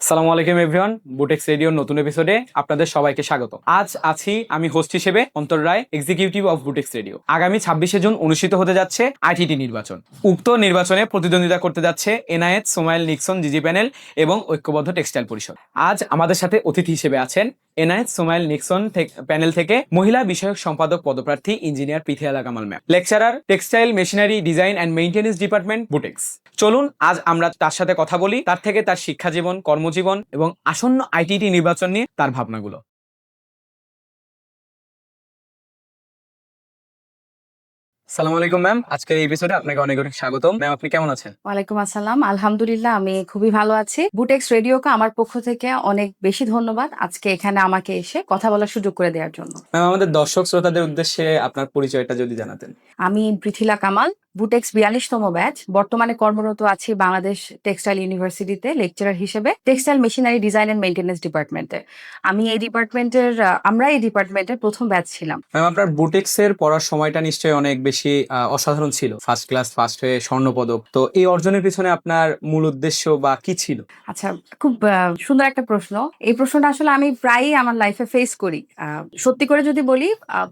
সালামু আলাইকুম এভরিওয়ান, বুটেক্স রেডিওর নতুন এপিসোডে আপনাদের সবাইকে স্বাগত। আজ আছি আমি হোস্ট হিসেবে অন্তর রায়, এক্সিকিউটিভ অফ বুটেক্স রেডিও। আগামী 26শে জুন অনুষ্ঠিত হতে যাচ্ছে আইটিটি নির্বাচন। উক্ত নির্বাচনে প্রতিদ্বন্দ্বিতা করতে যাচ্ছে এনায়েত, সোমাইল, নিক্সন, জিজি প্যানেল এবং ঐক্যবদ্ধ টেক্সটাইল পরিষদ। আজ আমাদের সাথে অতিথি হিসেবে আছেন এনায়েত, সোমাইল, নিক্সন প্যানেল থেকে মহিলা বিষয়ক সম্পাদক পদপ্রার্থী ইঞ্জিনিয়ার পিথিয়ালা Kamal ma'am, lecturer, textile, machinery, design and maintenance department, BUTEX. চলুন আজ আমরা তার সাথে কথা বলি, তার থেকে তার শিক্ষা জীবন, কর্মজীবন এবং আসন্ন আইটিটি নির্বাচন নিয়ে তার ভাবনাগুলো। সালাম আলাইকুম ম্যাম, আজকের এই এপিসোডে আপনাকে অনেক অনেক স্বাগতম। ম্যাম, আপনি কেমন আছেন? ওয়ালাইকুম আসসালাম। আলহামদুলিল্লাহ, আমি খুবই ভালো আছি। বুটেক্স রেডিওকে আমার পক্ষ থেকে অনেক বেশি ধন্যবাদ আজকে এখানে আমাকে এসে কথা বলার সুযোগ করে দেওয়ার জন্য। ম্যাম, আমাদের দর্শক শ্রোতাদের উদ্দেশ্যে আপনার পরিচয়টা যদি জানাতেন। আমি পৃথিলা কামাল, বুটেক্স 42তম ব্যাচ। বর্তমানে কর্মরত আছি বাংলাদেশ টেক্সটাইল ইউনিভার্সিটিতে লেকচারার হিসেবে textile machinery design and maintenance ডিপার্টমেন্টে। আমরা এই ডিপার্টমেন্টের প্রথম ব্যাচ ছিলাম। ম্যাম, আপনার বুটেক্স এর পড়ার সময়টা নিশ্চয়ই অনেক বেশি অসাধারণ ছিল। ফার্স্ট ক্লাস ফার্স্ট হয়ে স্বর্ণপদক, তো এই অর্জনের পিছনে আপনার মূল উদ্দেশ্য বা কি ছিল? আচ্ছা, খুব সুন্দর একটা প্রশ্ন। এই প্রশ্নটা আসলে আমি প্রায়ই আমার লাইফে ফেস করি। সত্যি করে যদি বলি,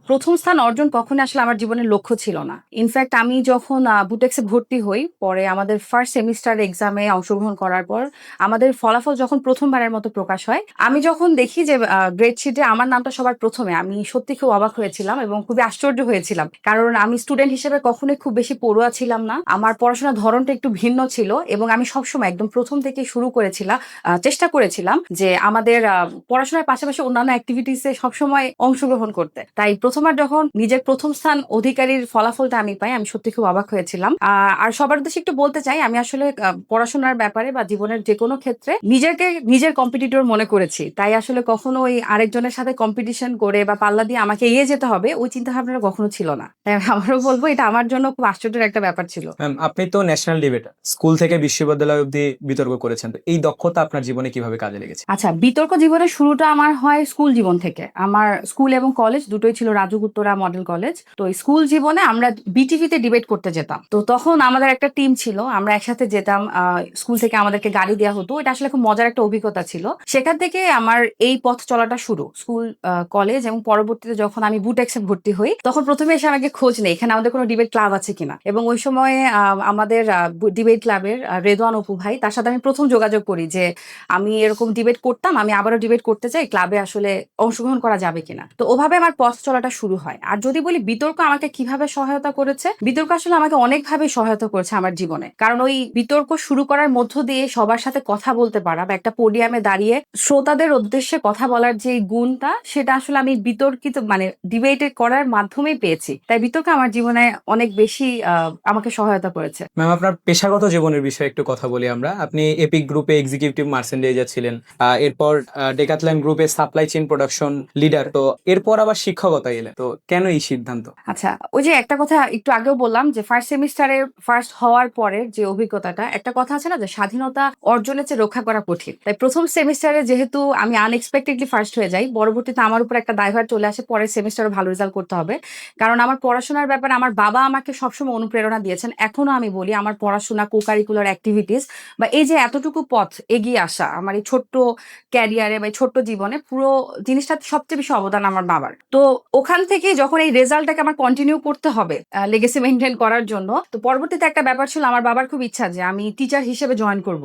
প্রথম স্থান অর্জন কখনো আসলে আমার জীবনের লক্ষ্য ছিল না। ইনফ্যাক্ট আমি যখন বুটেক্সে ভর্তি হই, পরে আমাদের ফার্স্ট সেমিস্টার এক্সামে অংশগ্রহণ করার পর আমাদের ফলাফল যখন প্রথমবারের মতো প্রকাশ হয়, আমি যখন দেখি যে গ্রেড শিটে আমার নামটা সবার প্রথমে, আমি সত্যি খুব অবাক হয়েছিলাম এবং খুবই আশ্চর্য হয়েছিলাম। কারণ আমি স্টুডেন্ট হিসেবে কখনোই খুব বেশি পড়ুয়া ছিলাম না। আমার পড়াশোনার ধরনটা একটু ভিন্ন ছিল এবং আমি সবসময় একদম প্রথম থেকে শুরু চেষ্টা করেছিলাম যে আমাদের পড়াশোনার পাশাপাশি অন্যান্য অ্যাক্টিভিটিসে সবসময় অংশগ্রহণ করতে। তাই প্রথমবার যখন নিজের প্রথম স্থান অধিকারীর ফলাফলটা আমি পাই, আমি সত্যি খুব অবাক হয়েছিলাম। আর সবার উদ্দেশ্যে একটু বলতে চাই, আমি আসলে পড়াশোনার ব্যাপারে বা জীবনের যে কোনো ক্ষেত্রে নিজের কম্পিটিটর মনে করেছি। তাই আসলে কখনো ওই আরেকজনের সাথে কম্পিটিশন করে বা পাল্লা দিয়ে আমাকে এগিয়ে যেতে হবে, ওই চিন্তা ভাবনাটা কখনো ছিল না। তাই আমারও বলবো এটা আমার জন্য খুব আশ্চর্যের একটা ব্যাপার ছিল। ম্যাম, আপনি তো ন্যাশনাল ডিবেটার, স্কুল থেকে বিশ্ববিদ্যালয় অবধি বিতর্ক করেছেন, তো এই দক্ষতা আপনার জীবনে কিভাবে কাজে লেগেছে? আচ্ছা, বিতর্ক জীবনের শুরুটা আমার হয় স্কুল জীবন থেকে। আমার স্কুল এবং কলেজ দুটোই ছিল রাজু গুপ্তরা মডেল কলেজ। তো স্কুল জীবনে আমরা বিটিভিতে ডিবেট করতে যেতাম। তো তখন আমাদের একটা টিম ছিল, আমরা একসাথে যেতাম। স্কুল থেকে আমাদেরকে গাড়ি দেওয়া হতো। এটা আসলে খুব মজার একটা অভিজ্ঞতা ছিল। সেখান থেকে আমার এই পথ চলাটা শুরু, স্কুল, কলেজ এবং পরবর্তীতে যখন আমি বুটেক্সে ভর্তি হই, তখন প্রথমে এসে আমাকে খোঁজ নেই এখানে আমাদের কোনো ডিবেট ক্লাব আছে কিনা। এবং ওই সময় আমাদের ডিবেট ক্লাবের রেদওয়ান অপু ভাই, তার সাথে আমি প্রথম যোগাযোগ করি যে আমি এরকম ডিবেট করতাম, আমি আবারও ডিবেট করতে চাই, ক্লাবে আসলে অংশগ্রহণ করা যাবে কিনা। তো ওভাবে আমার পথ চলাটা শুরু হয়। আর যদি বলি বিতর্ক আমাকে কিভাবে সহায়তা করেছে, বিতর্ক আসলে আমাকে অনেকভাবে সহায়তা করেছে আমার জীবনে। কারণ ওই বিতর্ক শুরু করার মধ্য দিয়ে সবার সাথে কথা বলতে পারা বা একটা পোডিয়ামে দাঁড়িয়ে শ্রোতাদের উদ্দেশ্যে কথা বলার যে গুণটা, সেটা আসলে আমি বিতর্কিত মানে ডিবেটে করার মাধ্যমেই পেয়েছি। তাই বিতর্ক আমার জীবনে অনেক বেশি আমাকে সহায়তা করেছে। ম্যাম, আপনার পেশাগত জীবনের বিষয়ে একটু কথা বলি আমরা। আপনি এপিক গ্রুপে এক্সিকিউটিভ মার্চেন্ডাইজার ছিলেন, এরপর ডেকাথলন গ্রুপে সাপ্লাই চেইন প্রোডাকশন লিডার, তো এরপর আবার শিক্ষকতায় এলেন, তো কেন এই সিদ্ধান্ত? আচ্ছা, ওই যে একটা কথা একটু আগেও বললাম যে ফার্স্ট সেমিস্টারে ফার্স্ট হওয়ার পরের যে অভিজ্ঞতাটা, একটা কথা আছে না যে স্বাধীনতা অর্জনের চেয়ে রক্ষা করা কঠিন। তাই প্রথম সেমিস্টারে যেহেতু আমি আনএক্সপেক্টেডলি ফার্স্ট হয়ে যাই, পরবর্তীতে আমার উপর একটা দায়ভার চলে আসে পরের সেমিস্টারে ভালো রেজাল্ট করতে হবে। কারণ আমার পড়াশোনার ব্যাপারে আমার বাবা আমাকে সবসময় অনুপ্রেরণা দিয়েছেন। এখনো আমি বলি আমার পড়াশোনা, কোকারিকুলার অ্যাক্টিভিটিস বা এই যে এতটুকু পথ এগিয়ে আসা আমার এই ছোট্ট ক্যারিয়ারে বা এই ছোট্ট জীবনে, পুরো জিনিসটা সবচেয়ে বেশি অবদান আমার বাবার। তো ওখান থেকে যখন এই রেজাল্টটাকে আমার কন্টিনিউ করতে হবে লেগেসি মেনটেন করার জন্য, তো পরবর্তীতে একটা ব্যাপার ছিল, আমার বাবার খুব ইচ্ছা যে আমি টিচার হিসেবে জয়েন করব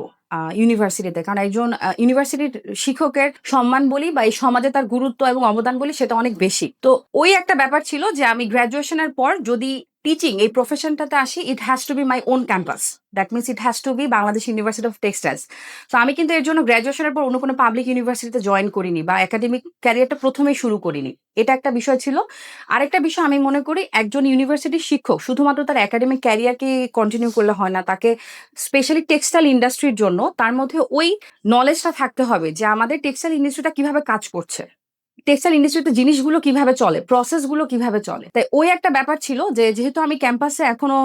ইউনিভার্সিটিতে। কারণ একজন ইউনিভার্সিটির শিক্ষকের সম্মান বলি বা এই সমাজে তার গুরুত্ব এবং অবদান বলি, সেটা অনেক বেশি। তো ওই একটা ব্যাপার ছিল যে আমি গ্র্যাজুয়েশনের পর যদি টিচিং এই প্রফেশনটাতে আসি, it has to be my own campus. That means it has to be Bangladesh University of Textiles. তো আমি কিন্তু এর জন্য গ্র্যাজুয়েশনের পর অন্য কোনো পাবলিক ইউনিভার্সিটিতে জয়েন করিনি বা একাডেমিক ক্যারিয়ারটা প্রথমেই শুরু করিনি। এটা একটা বিষয় ছিল। আরেকটা বিষয়, আমি মনে করি একজন ইউনিভার্সিটির শিক্ষক শুধুমাত্র তার একাডেমিক ক্যারিয়ারকে কন্টিনিউ করলে হয় না, তাকে স্পেশালি টেক্সটাইল ইন্ডাস্ট্রির জন্য তার মধ্যে ওই নলেজটা থাকতে হবে যে আমাদের টেক্সটাইল ইন্ডাস্ট্রিটা কিভাবে কাজ করছে। টেক্সটাইল ইন্ডাস্ট্রিতে জিনিসগুলো কিভাবে চলে, প্রসেসগুলো কিভাবে চলে। তাই ওই একটা ব্যাপার ছিল যে যেহেতু আমি ক্যাম্পাসে এখনো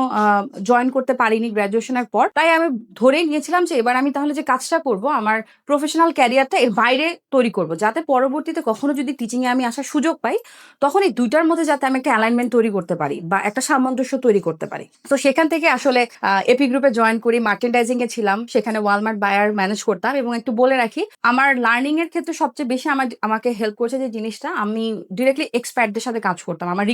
জয়েন করতে পারিনি গ্র্যাজুয়েশনের পর, তাই আমি ধরেই নিয়েছিলাম যে এবার আমি তাহলে যে কাজটা করব আমার প্রফেশনাল ক্যারিয়ারটা এর বাইরে তৈরি করব, যাতে পরবর্তীতে কখনো যদি টিচিং এ আমি আসার সুযোগ পাই তখন এই দুইটার মধ্যে যাতে আমি একটা অ্যালাইনমেন্ট তৈরি করতে পারি বা একটা সামঞ্জস্য তৈরি করতে পারি। তো সেখান থেকে আসলে এপি গ্রুপে জয়েন করি, মার্চেন্ডাইজিং এ ছিলাম, সেখানে ওয়ালমার্ট বায়ার ম্যানেজ করতাম। এবং একটু বলে রাখি, আমার লার্নিং এর ক্ষেত্রে সবচেয়ে বেশি আমাকে হেল্প করেছে যে জিনিসটা, আমি ডিরেক্টলি এক্সপার্টদের সাথে কাজ করতাম। আমার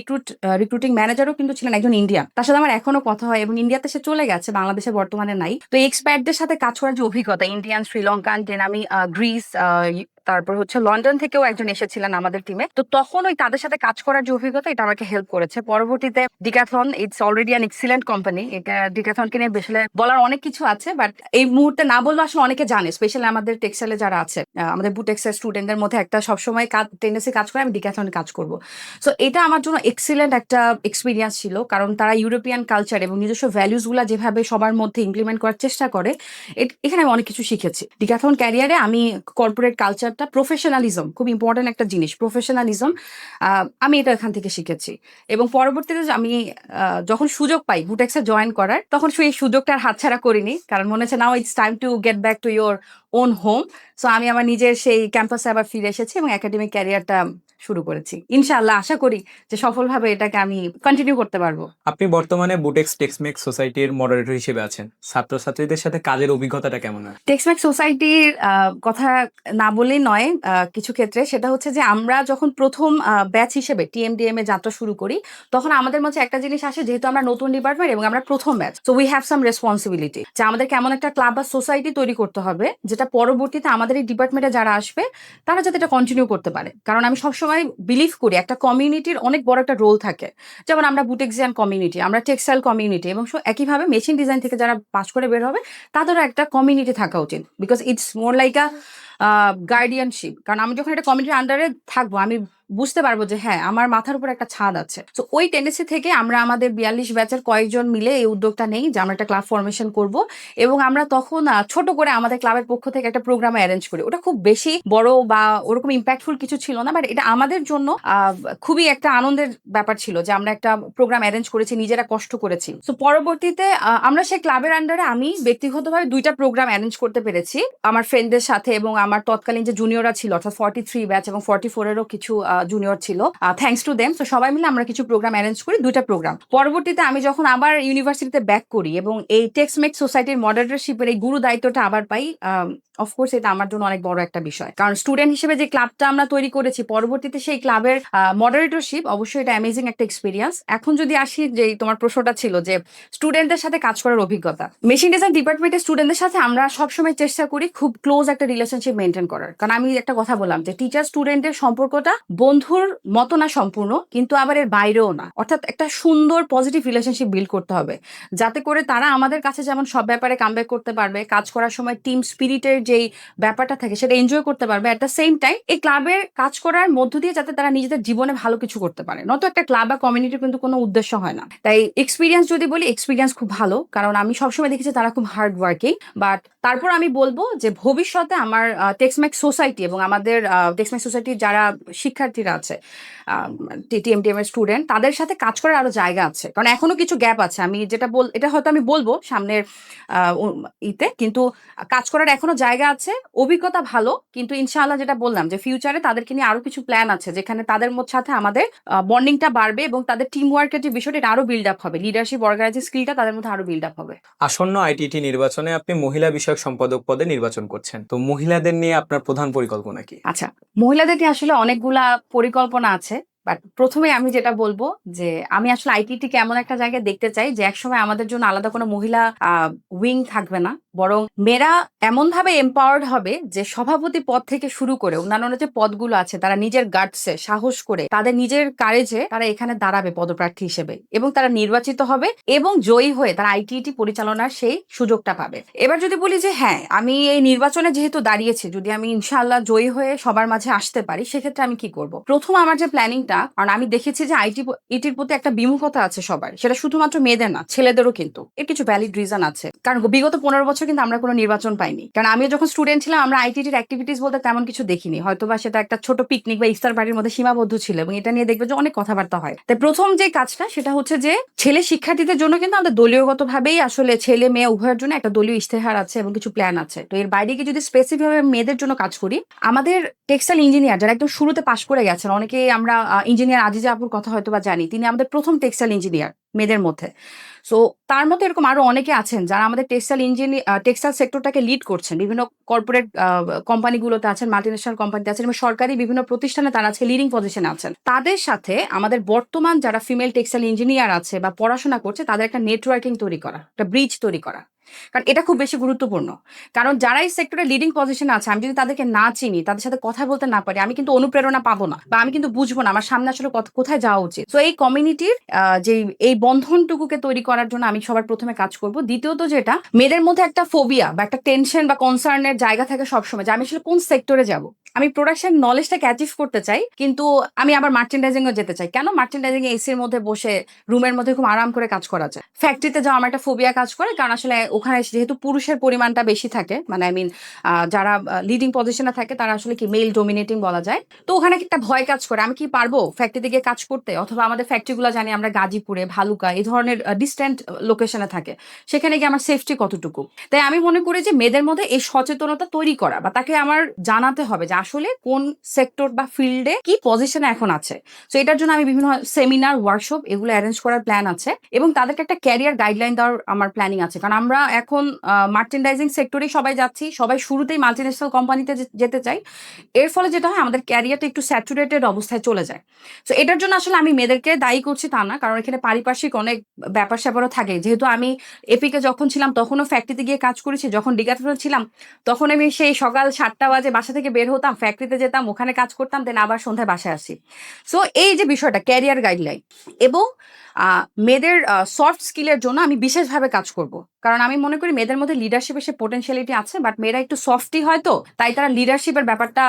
রিক্রুটিং ম্যানেজারও কিন্তু ছিলেন একজন ইন্ডিয়ান, তার সাথে আমার এখনো কথা হয় এবং ইন্ডিয়াতে সে চলে গেছে, বাংলাদেশে বর্তমানে নাই। তো এক্সপার্টদের সাথে কাজ করার যে অভিজ্ঞতা, ইন্ডিয়ান, শ্রীলঙ্কান, দেন আমি গ্রিস, তারপর হচ্ছে লন্ডন থেকেও একজন এসেছিলেন আমাদের টিমে। তো তখন ওই তাদের সাথে কাজ করার যে অভিজ্ঞতা, এটা আমাকে হেল্প করেছে। পরবর্তীতে decathlon, it's already an excellent company. এটা ডিক্যাথলনকে নিয়ে বেশি বলার অনেক কিছু আছে, বাট এই মুহূর্তে না বললে আসলে অনেকে জানে, স্পেশালি আমাদের টেক্সটাইলে যারা আছে, আমাদের বুটেক্সের স্টুডেন্টদের মধ্যে একটা সবসময় টেন্ডেন্সি কাজ করে আমি ডিক্যাথলনে কাজ করব। সো এটা আমার জন্য এক্সিলেন্ট একটা এক্সপিরিয়েন্স ছিল, কারণ তারা ইউরোপিয়ান কালচার এবং নিজস্ব ভ্যালুস গুলা যেভাবে সবার মধ্যে ইমপ্লিমেন্ট করার চেষ্টা করে, এখানে আমি অনেক কিছু শিখেছি। ডিক্যাথলন ক্যারিয়ারে আমি কর্পোরেট কালচারটা, প্রফেশনালিজম খুব ইম্পর্টেন্ট একটা জিনিস, প্রফেশনালিজম, আমি এটা এখান থেকে শিখেছি। এবং পরবর্তীতে আমি যখন সুযোগ পাই বুটেক্সে জয়েন করার, তখন সেই সুযোগটা আর হাতছাড়া করিনি, কারণ মনে হচ্ছে now it's time to get back to your own home. So আমি আমার নিজের সেই ক্যাম্পাসে আবার ফিরে এসেছি এবং একাডেমিক ক্যারিয়ারটা শুরু করেছি। ইনশাআল্লাহ আশা করি যে সফলভাবে এটাকে আমি কন্টিনিউ করতে পারবো। আপনি বর্তমানে বুটেক্স টেক্সমেক্স সোসাইটির মডারেটর হিসেবে আছেন। ছাত্রছাত্রীদের সাথে কাজের অভিজ্ঞতাটা কেমন হয়? টেক্সমেক্স সোসাইটির কথা না বললেই নয় কিছু ক্ষেত্রে। সেটা হচ্ছে যে আমরা যখন প্রথম ব্যাচ হিসেবে টিএমডিএম এ যাত্রা শুরু করি, তখন আমাদের মধ্যে একটা জিনিস আসে, যেহেতু আমরা নতুন ডিপার্টমেন্ট এবং আমরা প্রথম batch, so we have some responsibility যে আমাদের কেমন একটা ক্লাব বা সোসাইটি তৈরি করতে হবে, যেটা পরবর্তীতে আমাদের এই ডিপার্টমেন্টে যারা আসবে তারা যাতে এটা কন্টিনিউ করতে পারে। কারণ আমি সবসময় বিলিভ করি একটা কমিউনিটির অনেক বড় একটা রোল থাকে। যেমন আমরা বুটেক্সিয়ান কমিউনিটি, আমরা টেক্সটাইল কমিউনিটি, এবং একইভাবে মেশিন ডিজাইন থেকে যারা পাস করে বের হবে তাদেরও একটা কমিউনিটি থাকা উচিত, because it's more like a guardianship. কারণ আমি যখন একটা কমিউনিটির আন্ডারে থাকবো, আমি বুঝতে পারবো যে হ্যাঁ আমার মাথার উপর একটা ছাদ আছে। তো ওই টেন্ডেন্সি থেকে আমরা আমাদের 42 ব্যাচের কয়েকজন মিলে এই উদ্যোগটা নেই যে আমরা একটা ক্লাব ফরমেশন করব, এবং আমরা তখন ছোট করে আমাদের ক্লাবের পক্ষ থেকে একটা প্রোগ্রাম অ্যারেঞ্জ করি। ওটা খুব বেশি বড় বা ওরকম ইম্প্যাক্টফুল কিছু ছিল না, বাট এটা আমাদের জন্য খুবই একটা আনন্দের ব্যাপার ছিল যে আমরা একটা প্রোগ্রাম অ্যারেঞ্জ করেছি, নিজেরা কষ্ট করেছি। তো পরবর্তীতে আমরা সেই ক্লাবের আন্ডারে আমি ব্যক্তিগতভাবে 2টা প্রোগ্রাম অ্যারেঞ্জ করতে পেরেছি আমার ফ্রেন্ডদের সাথে, এবং আমার তৎকালীন যে জুনিয়ররা ছিল, অর্থাৎ 43 ব্যাচ এবং 44-এরও কিছু জুনিয়র ছিল, থ্যাঙ্কস টু দেম। তো সবাই মিলে আমরা কিছু প্রোগ্রাম অ্যারেঞ্জ করি, 2টা প্রোগ্রাম। পরবর্তীতে আমি যখন আবার ইউনিভার্সিটিতে ব্যাক করি এবং এই টেক্সমেক্স সোসাইটির মডারেটরশিপের এই গুরু দায়িত্বটা আবার পাই, অফকোর্স এটা আমার জন্য অনেক বড় একটা বিষয়। কারণ স্টুডেন্ট হিসেবে যে ক্লাবটা আমরা তৈরি করেছি, পরবর্তীতে সেই ক্লাবের মডারেটরশিপ, অবশ্যই এটা অ্যামেজিং একটা এক্সপিরিয়েন্স। এখন যদি আসি, যে তোমার প্রশ্নটা ছিল যে স্টুডেন্টদের সাথে কাজ করার অভিজ্ঞতা, মেশিন ডিজাইন ডিপার্টমেন্টের স্টুডেন্টদের সাথে আমরা সবসময় চেষ্টা করি খুব ক্লোজ একটা রিলেশনশিপ মেনটেন করার। কারণ আমি একটা কথা বললাম যে টিচার স্টুডেন্টের সম্পর্কটা বন্ধুর মতো না সম্পূর্ণ, কিন্তু আবার এর বাইরেও না। অর্থাৎ একটা সুন্দর পজিটিভ রিলেশনশিপ বিল্ড করতে হবে, যাতে করে তারা আমাদের কাছে যেমন সব ব্যাপারে কামব্যাক করতে পারবে, কাজ করার সময় টিম স্পিরিটের যেই ব্যাপারটা থাকে সেটা এনজয় করতে পারবে। অ্যাট দ্য সেম টাইম এই ক্লাবে কাজ করার মধ্য দিয়ে যাতে তারা নিজেদের জীবনে ভালো কিছু করতে পারে। নয়তো একটা ক্লাব বা কমিউনিটির কিন্তু কোনো উদ্দেশ্য হয় না। তাই এক্সপিরিয়েন্স যদি বলি, এক্সপিরিয়েন্স খুব ভালো, কারণ আমি সবসময় দেখেছি তারা খুব হার্ড ওয়ার্কিং। বাট তারপর আমি বলবো যে ভবিষ্যতে আমার টেক্সমেক্স সোসাইটি এবং আমাদের টেক্সমেক্স সোসাইটির যারা শিক্ষার্থীরা আছে, টিএমটিএম এর স্টুডেন্ট, তাদের সাথে কাজ করার আরো জায়গা আছে। কারণ এখনো কিছু গ্যাপ আছে। আমি যেটা এটা হয়তো আমি বলবো সামনের ইতে, কিন্তু কাজ করার এখনো জায়গা আছে। অভিজ্ঞতা ভালো, কিন্তু ইনশাআল্লাহ যেটা বললাম যে ফিউচারে তাদেরকে নিয়ে আরো কিছু প্ল্যান আছে, যেখানে তাদের সাথে আমাদের বন্ডিংটা বাড়বে এবং তাদের টিম ওয়ার্কের যে বিষয়টা এটা আরো বিল্ড আপ হবে, লিডারশিপ অর্গানাইজিং স্কিলটা তাদের মধ্যে আরো বিল্ড আপ হবে। আসন্ন আইটিটি নির্বাচনে আপনি মহিলা বিষয়ক সম্পাদক পদে নির্বাচন করছেন, তো মহিলাদের নিয়ে আপনার প্রধান পরিকল্পনা কি? আচ্ছা, মহিলাদের নিয়ে আসলে অনেকগুলা পরিকল্পনা আছে, বাট প্রথমে আমি যেটা বলবো যে আমি আসলে আইটিটিকে এমন একটা জায়গায় দেখতে চাই যে একসময় আমাদের জন্য আলাদা কোনো মহিলা উইং থাকবে না, বরং মেয়েরা এমন ভাবে এম্পাওয়ার্ড হবে যে সভাপতি পদ থেকে শুরু করে অন্যান্য যে পদগুলো আছে, তারা নিজের গাটসে সাহস করে তাদের নিজের কারেজে তারা এখানে দাঁড়াবে পদপ্রার্থী হিসেবে, এবং তারা নির্বাচিত হবে এবং জয়ী হয়ে তারা আইটিটি পরিচালনার সেই সুযোগটা পাবে। এবার যদি বলি যে হ্যাঁ, আমি এই নির্বাচনে যেহেতু দাঁড়িয়েছি, যদি আমি ইনশাআল্লাহ জয়ী হয়ে সবার মাঝে আসতে পারি, সেক্ষেত্রে আমি কি করব? প্রথম আমার যে প্ল্যানিংটা, যেটা, কারণ আমি দেখেছি যে ইটির প্রতি একটা বিমুখতা আছে সবার, সেটা শুধুমাত্র মেয়েদের না, ছেলেদেরও কিন্তু। এর কিছু ভ্যালিড রিজন আছে, কারণ বিগত 15 বছর কিন্তু আমরা কোনো নির্বাচন পাইনি। কারণ আমি যখন স্টুডেন্ট ছিলাম, আমরা আইটিটির অ্যাক্টিভিটিস বলতে তেমন কিছু দেখিনি, হয়তোবা সেটা একটা ছোট পিকনিক বা ইফতার পার্টির মধ্যে সীমাবদ্ধ ছিল, এবং এটা নিয়ে দেখবে যে অনেক কথাবার্তা হয়। তাই প্রথম যে কাজটা সেটা হচ্ছে যে ছেলে শিক্ষার্থীদের জন্য কিন্তু আমাদের দলীয়গতভাবেই আসলে ছেলে মেয়ে উভয়ের জন্য একটা দলীয় ইশতেহার আছে এবং কিছু প্ল্যান আছে। তো এর বাইরে গিয়ে যদি স্পেসিফিক ভাবে মেয়েদের জন্য কাজ করি, আমাদের টেক্সটাইল ইঞ্জিনিয়ার যারা একদম শুরুতে পাশ করে গেছেন, অনেকেই আমরা ইঞ্জিনিয়ার আজিজা আপুর কথা হয়তো বা জানি, তিনি আমাদের প্রথম টেক্সটাইল ইঞ্জিনিয়ার মেয়েদের মধ্যে। সো তার মতো এরকম আরো অনেকে আছেন যারা আমাদের টেক্সটাইল সেক্টরটাকে লিড করছেন, বিভিন্ন কর্পোরেট কোম্পানিগুলোতে আছেন, মাল্টিন্যাশনাল কোম্পানিতে আছেন, এবং সরকারি বিভিন্ন প্রতিষ্ঠানে তারা আজকে লিডিং পজিশনে আছেন। তাদের সাথে আমাদের বর্তমান যারা ফিমেল টেক্সটাইল ইঞ্জিনিয়ার আছে বা পড়াশোনা করছে, তাদের একটা নেটওয়ার্কিং তৈরি করা, একটা ব্রিজ তৈরি করা, কারণ এটা খুব বেশি গুরুত্বপূর্ণ। কারণ যারা এই সেক্টরে লিডিং পজিশনে আছে, আমি যদি তাদেরকে না চিনি, তাদের সাথে কথা বলতে না পারি, আমি কিন্তু অনুপ্রেরণা পাবো না, বা আমি কিন্তু বুঝবো না আমার সামনে আসলে কোথায় যাওয়া উচিত। তো এই কমিউনিটির যে এই বন্ধনটুকুকে তৈরি করার জন্য আমি সবার প্রথমে কাজ করব। দ্বিতীয়ত যেটা, মেয়েদের মধ্যে একটা ফোবিয়া বা একটা টেনশন বা কনসার্নের জায়গা থাকে সবসময়, যে আমি আসলে কোন সেক্টরে যাব। আমি প্রোডাকশন নলেজটাকে অ্যাচিভ করতে চাই, কিন্তু আমি আবার মার্চেন্ডাইজিংও যেতে চাই। কেন? মার্চেন্ডাইজিং এসির মধ্যে বসে রুমের মধ্যে খুব আরাম করে কাজ করা যায়। ফ্যাক্টরিতে যাওয়া আমার একটা ফোবিয়া কাজ করে, কারণ আসলে ওখানে যেহেতু পুরুষের পরিমাণটা বেশি থাকে, মানে আই মিন যারা লিডিং পজিশনে থাকে তারা আসলে কি মেল ডোমিনেটিং বলা যায়। তো ওখানে একটা ভয় কাজ করে, আমি কি পারবো ফ্যাক্টরিতে গিয়ে কাজ করতে? অথবা আমাদের ফ্যাক্টরিগুলো জানি আমরা গাজীপুরে, ভালুকা, এই ধরনের ডিস্ট্যান্ট লোকেশনে থাকে, সেখানে গিয়ে আমার সেফটি কতটুকু? তাই আমি মনে করি যে মেয়েদের মধ্যে এই সচেতনতা তৈরি করা, বা তাকে আমার জানাতে হবে যে আসলে কোন সেক্টর বা ফিল্ডে কি পজিশনে এখন আছে। তো এটার জন্য আমি বিভিন্ন সেমিনার, ওয়ার্কশপ এগুলো অ্যারেঞ্জ করার প্ল্যান আছে, এবং তাদেরকে একটা ক্যারিয়ার গাইডলাইন দেওয়ার আমার প্ল্যানিং আছে। কারণ আমরা এখন মার্চেন্ডাইজিং সেক্টরেই সবাই যাচ্ছি, সবাই শুরুতেই মাল্টিন্যাশনাল কোম্পানিতে যেতে চাই। এর ফলে যেটা হয়, আমাদের ক্যারিয়ারটা একটু স্যাচুরেটেড অবস্থায় চলে যায়। তো এটার জন্য আসলে আমি মেয়েদেরকে দায়ী করছি তা না, কারণ এখানে পারিপার্শ্বিক অনেক ব্যাপার স্যাপারও থাকে। যেহেতু আমি এপিকে যখন ছিলাম তখনও ফ্যাক্টরিতে গিয়ে কাজ করেছি, যখন ডিকাথলনে ছিলাম তখন আমি সেই সকাল 7টা বাজে বাসা থেকে বের হতাম, ফ্যাক্টরিতে যেতাম, ওখানে কাজ করতাম, দেন আবার সন্ধ্যায় বাসায় আসি। সো এই যে বিষয়টা ক্যারিয়ার গাইডলাইন, এবং মেয়েদের সফট স্কিলের জন্য আমি বিশেষভাবে কাজ করব। কারণ আমি মনে করি মেয়েদের মধ্যে লিডারশিপের সে পোটেনশিয়ালিটি আছে, বাট মেয়েরা একটু সফটই হয়তো, তাই তারা লিডারশিপের ব্যাপারটা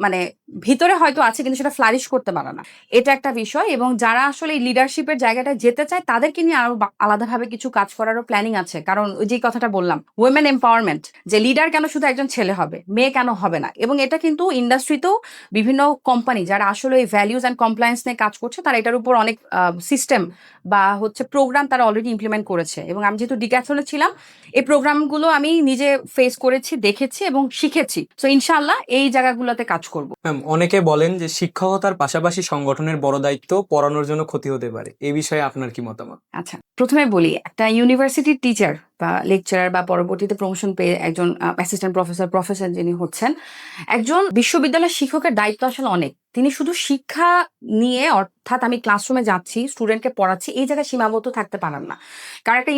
মানে ভিতরে হয়তো আছে, কিন্তু সেটা ফ্লারিশ করতে পারে না। এটা একটা বিষয়। এবং যারা আসলে এই লিডারশিপের জায়গাটায় যেতে চায়, তাদেরকে নিয়ে আরো আলাদাভাবে কিছু কাজ করারও প্ল্যানিং আছে। কারণ ওই যে কথাটা বললাম, উইমেন এম্পাওয়ারমেন্ট, যে লিডার কেন শুধু একজন ছেলে হবে, মেয়ে কেন হবে না। এবং এটা কিন্তু ইন্ডাস্ট্রিতেও বিভিন্ন কোম্পানি যারা আসলে এই ভ্যালিউজ অ্যান্ড কমপ্লায়েন্স নিয়ে কাজ করছে, তারা এটার উপর অনেক সিস্টেম বা হচ্ছে প্রোগ্রাম তারা অলরেডি ইমপ্লিমেন্ট করেছে। এবং আমি যেহেতু ডিক্যাথলনে ছিলাম, এই প্রোগ্রামগুলো আমি নিজে ফেস করেছি, দেখেছি এবং শিখেছি। তো ইনশাআল্লাহ এই জায়গাগুলোতে কাজ করব। ম্যাম, অনেকে বলেন যে শিক্ষকতার পাশাপাশি সংগঠনের বড় দায়িত্ব পড়ানোর জন্য ক্ষতি হতে পারে, এই বিষয়ে আপনার কি মতামত? আচ্ছা, প্রথমে বলি, একটা ইউনিভার্সিটির টিচার বা লেকচারার বা পরবর্তীতে প্রমোশন পেয়ে একজন অ্যাসিস্ট্যান্ট প্রফেসর যিনি হচ্ছেন, একজন বিশ্ববিদ্যালয়ের শিক্ষকের দায়িত্ব আসলে অনেক। তিনি শুধু শিক্ষা নিয়ে, অর্থাৎ আমি ক্লাসরুমে যাচ্ছি, স্টুডেন্টকে পড়াচ্ছি, এই জায়গায় সীমাবদ্ধ থাকতে পারেন না। কারণ একটা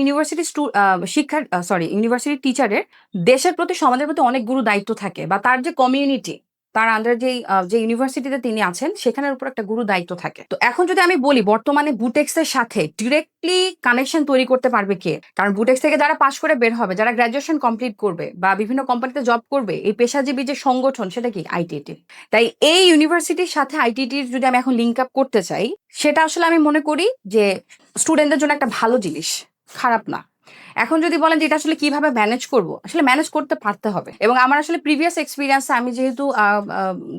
ইউনিভার্সিটি টিচারের দেশের প্রতি, সমাজের প্রতি অনেক গুরু দায়িত্ব থাকে, বা তার যে কমিউনিটি, তার আন্ডার যে ইউনিভার্সিটিতে তিনি আছেন, সেখানের উপর একটা গুরু দায়িত্ব থাকে। তো এখন যদি আমি বলি, বর্তমানে বুটেক্স এর সাথে ডিরেক্টলি কানেকশন তৈরি করতে পারবে কে? কারণ বুটেক্স থেকে যারা পাশ করে বের হবে, যারা গ্রাজুয়েশন কমপ্লিট করবে বা বিভিন্ন কোম্পানিতে জব করবে, এই পেশাজীবী যে সংগঠন, সেটা কি? আইটিটি। তাই এই ইউনিভার্সিটির সাথে আইটিটির যদি আমি এখন লিঙ্ক আপ করতে চাই, সেটা আসলে আমি মনে করি যে স্টুডেন্টদের জন্য একটা ভালো জিনিস, খারাপ না। এখন যদি বলেন যে এটা আসলে কিভাবে ম্যানেজ করব, আসলে ম্যানেজ করতে পারতে হবে। এবং আমার আসলে প্রিভিয়াস এক্সপিরিয়েন্স, আমি যেহেতু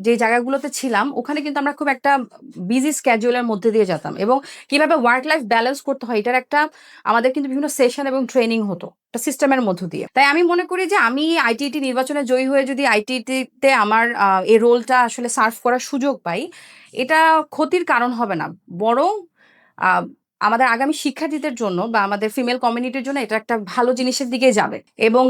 যে জায়গাগুলোতে ছিলাম, ওখানে কিন্তু আমরা খুব একটা বিজি স্ক্যাজুয়ালের মধ্যে দিয়ে যেতাম, এবং কিভাবে ওয়ার্ক লাইফ ব্যালেন্স করতে হয়, এটার একটা আমাদের কিন্তু বিভিন্ন সেশন এবং ট্রেনিং হতো একটা সিস্টেমের মধ্য দিয়ে। তাই আমি মনে করি যে আমি আইটিটি নির্বাচনে জয়ী হয়ে যদি আইটিটিতে আমার এই রোলটা আসলে সার্ভ করার সুযোগ পাই, এটা ক্ষতির কারণ হবে না, বরং আমাদের আগামী শিক্ষার্থীদের জন্য বা আমাদের ফিমেল কমিউনিটির জন্য এটা একটা ভালো জিনিসের দিকে যাবে। এবং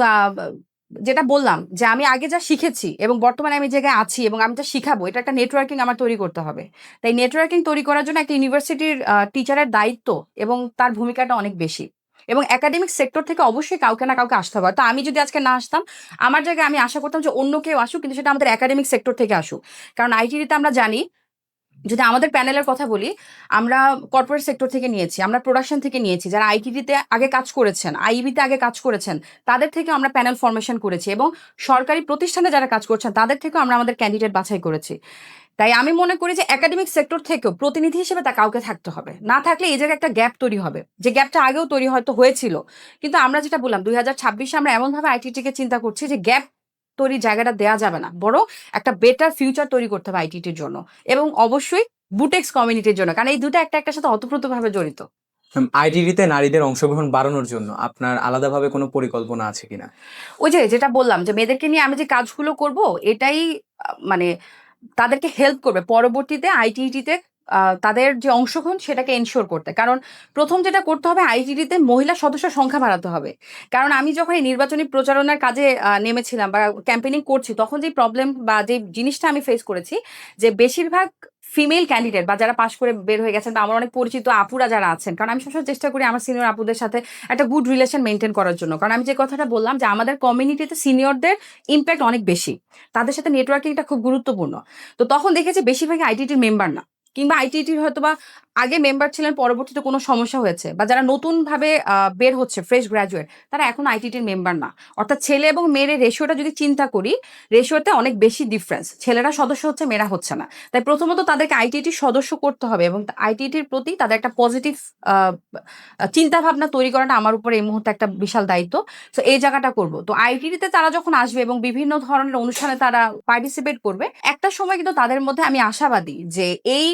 যেটা বললাম যে আমি আগে যা শিখেছি এবং বর্তমানে আমি জায়গায় আছি এবং আমি যা শিখাবো, এটা একটা নেটওয়ার্কিং আমার তৈরি করতে হবে। তাই নেটওয়ার্কিং তৈরি করার জন্য একটা ইউনিভার্সিটির টিচারের দায়িত্ব এবং তার ভূমিকাটা অনেক বেশি। এবং একাডেমিক সেক্টর থেকে অবশ্যই কাউকে না কাউকে আসতে হবে। তো আমি যদি আজকে না আসতাম, আমার জায়গায় আমি আশা করতাম যে অন্য কেউ আসুক, কিন্তু সেটা আমাদের একাডেমিক সেক্টর থেকে আসুক। কারণ আইটিতে আমরা জানি, যদি আমাদের প্যানেলের কথা বলি, আমরা কর্পোরেট সেক্টর থেকে নিয়েছি, আমরা প্রোডাকশন থেকে নিয়েছি, যারা আইটিতে আগে কাজ করেছেন, আইবিতে আগে কাজ করেছেন, তাদের থেকে আমরা প্যানেল ফরমেশন করেছি, এবং সরকারি প্রতিষ্ঠানে যারা কাজ করছেন তাদের থেকেও আমরা আমাদের ক্যান্ডিডেট বাছাই করেছি। তাই আমি মনে করি যে একাডেমিক সেক্টর থেকেও প্রতিনিধি হিসেবে তা কাউকে থাকতে হবে, না থাকলে এই জায়গায় একটা গ্যাপ তৈরি হবে, যে গ্যাপটা আগেও তৈরি হয়তো হয়েছিল। কিন্তু আমরা যেটা বললাম 2026 আমরা এমনভাবে আইটিটিকে চিন্তা করছি যে গ্যাপ তৈরির জায়গাটা দেওয়া যাবে না, বড় একটা বেটার ফিউচার তৈরি করতে হবে আইটিটির জন্য, এবং অবশ্যই বুটেক্স কমিউনিটির জন্য, কারণ এই দুটো একটা একটার সাথে ওতপ্রোতভাবে জড়িত। আইটিডিতে নারীদের অংশগ্রহণ বাড়ানোর জন্য আপনার আলাদাভাবে কোনো পরিকল্পনা আছে কিনা? ওই যে যেটা বললাম যে মেয়েদেরকে নিয়ে আমি যে কাজগুলো করব এটাই মানে তাদেরকে হেল্প করবে পরবর্তীতে আইটিটিতে তাদের যে অংশগ্রহণ সেটাকে এনশিওর করতে। কারণ প্রথম যেটা করতে হবে আইটিটিতে মহিলা সদস্য সংখ্যা বাড়াতে হবে। কারণ আমি যখন এই নির্বাচনী প্রচারণার কাজে নেমেছিলাম বা ক্যাম্পেইনিং করছি, তখন যে প্রবলেম বা যে জিনিসটা আমি ফেস করেছি যে বেশিরভাগ ফিমেল ক্যান্ডিডেট বা যারা পাশ করে বের হয়ে গেছেন বা আমার অনেক পরিচিত আপুরা যারা আছেন, কারণ আমি সবসময় চেষ্টা করি আমার সিনিয়র আপুদের সাথে একটা গুড রিলেশন মেনটেন করার জন্য। কারণ আমি যে কথাটা বললাম যে আমাদের কমিউনিটিতে সিনিয়রদের ইম্প্যাক্ট অনেক বেশি, তাদের সাথে নেটওয়ার্কিংটা খুব গুরুত্বপূর্ণ। তো তখন দেখেছি বেশিরভাগই আইটিটির মেম্বার না, কিংবা আইটিটির হয়তো বা আগে মেম্বার ছিলেন, পরবর্তীতে কোনো সমস্যা হয়েছে, বা যারা নতুন ভাবে বের হচ্ছে ফ্রেশ গ্রাজুয়েট, তারা এখন আইটিটির মেম্বার না। অর্থাৎ ছেলে এবং মেয়ের রেশিওটা যদি চিন্তা করি, রেশিওতে অনেক বেশি ডিফারেন্স, ছেলেরা সদস্য হচ্ছে, মেয়েরা হচ্ছে না। তাই প্রথমত তাদেরকে আইটিটির সদস্য করতে হবে এবং আইটিটির প্রতি তাদের একটা পজিটিভ চিন্তা ভাবনা তৈরি করাটা আমার উপর এই মুহূর্তে একটা বিশাল দায়িত্ব। তো এই জায়গাটা করব। তো আইটিটিতে তারা যখন আসবে এবং বিভিন্ন ধরনের অনুষ্ঠানে তারা পার্টিসিপেট করবে, একটা সময় কিন্তু তাদের মধ্যে আমি আশাবাদী যে এই